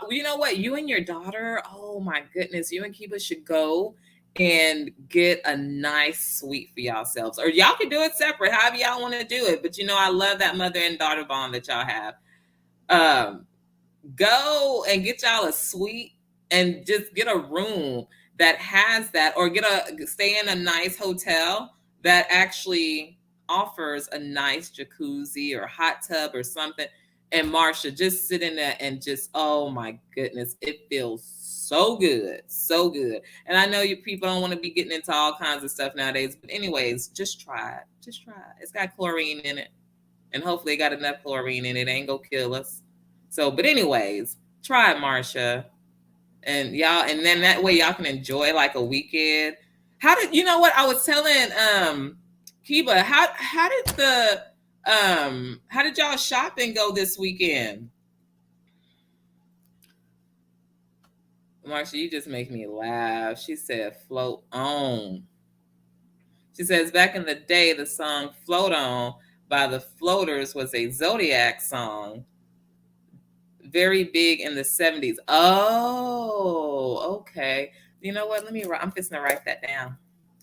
You know what? You and your daughter, oh my goodness, you and Kiba should go and get a nice suite for yourselves. Or y'all can do it separate, however y'all want to do it. But I love that mother and daughter bond that y'all have. Go and get y'all a suite and just get a room that has that, or stay in a nice hotel that actually offers a nice jacuzzi or hot tub or something. And Marsha, just sit in there and just, oh my goodness, it feels so good, so good. And I know you people don't want to be getting into all kinds of stuff nowadays, but anyways, just try it. Just try it. It's got chlorine in it, and hopefully it got enough chlorine in it. It ain't gonna kill us. So, but anyways, try it, Marsha. And y'all, and then that way y'all can enjoy like a weekend. You know what I was telling Kiba, how did y'all shopping go this weekend? Marsha, you just make me laugh. She said float on. She says back in the day the song Float On by the Floaters was a Zodiac song. Very big in the 70s. Oh, okay. You know what? I'm just gonna write that down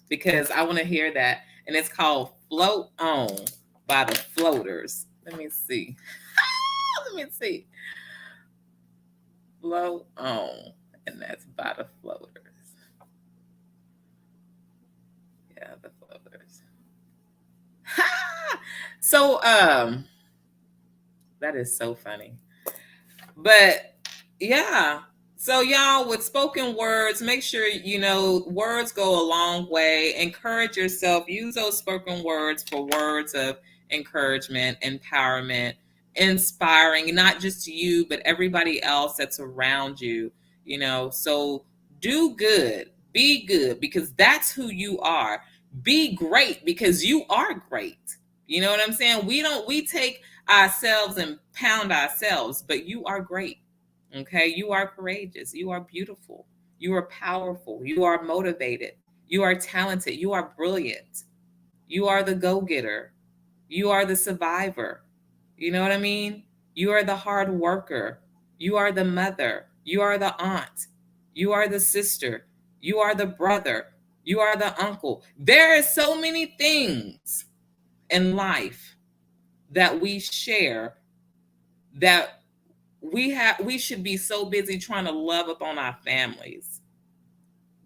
because I want to hear that. And it's called Float On by the Floaters. Let me see. Float On. And that's by the Floaters. Yeah, the Floaters. So, that is so funny. But yeah, so y'all, with spoken words, make sure words go a long way. Encourage yourself. Use those spoken words for words of encouragement, empowerment, inspiring, not just you, but everybody else that's around you. So do good, be good, because that's who you are. Be great because you are great. You know what I'm saying? We take ourselves and pound ourselves, but you are great. Okay? You are courageous. You are beautiful. You are powerful. You are motivated. You are talented. You are brilliant. You are the go-getter. You are the survivor. You know what I mean? You are the hard worker. You are the mother. You are the aunt. You are the sister. You are the brother. You are the uncle. There are so many things in life that we share that we should be so busy trying to love upon our families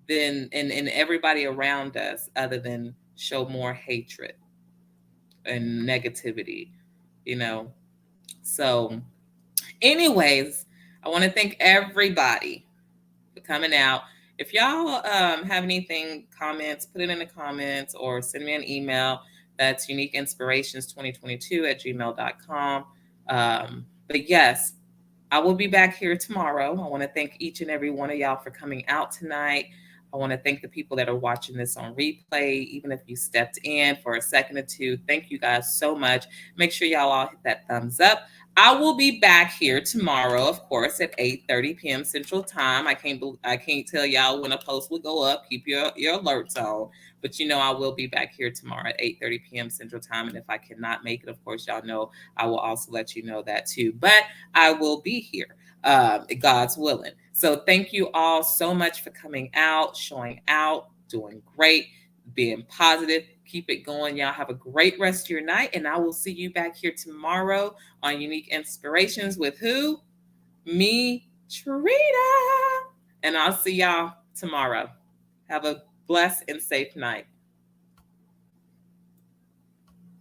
than and everybody around us, other than show more hatred and negativity. So anyways, I want to thank everybody for coming out. If y'all have anything, comments, put it in the comments or send me an email. That's uniqueinspirations2022@gmail.com. But yes, I will be back here tomorrow. I want to thank each and every one of y'all for coming out tonight. I want to thank the people that are watching this on replay, even if you stepped in for a second or two. Thank you guys so much. Make sure y'all all hit that thumbs up. I will be back here tomorrow, of course, at 8:30 p.m. Central Time. I can't tell y'all when a post will go up. Keep your alerts on. But I will be back here tomorrow at 8:30 p.m. Central Time. And if I cannot make it, of course, y'all know I will also let you know that too. But I will be here, God's willing. So thank you all so much for coming out, showing out, doing great, being positive. Keep it going. Y'all have a great rest of your night. And I will see you back here tomorrow on Unique Inspirations with who? Me, Trita. And I'll see y'all tomorrow. Have a blessed and safe night.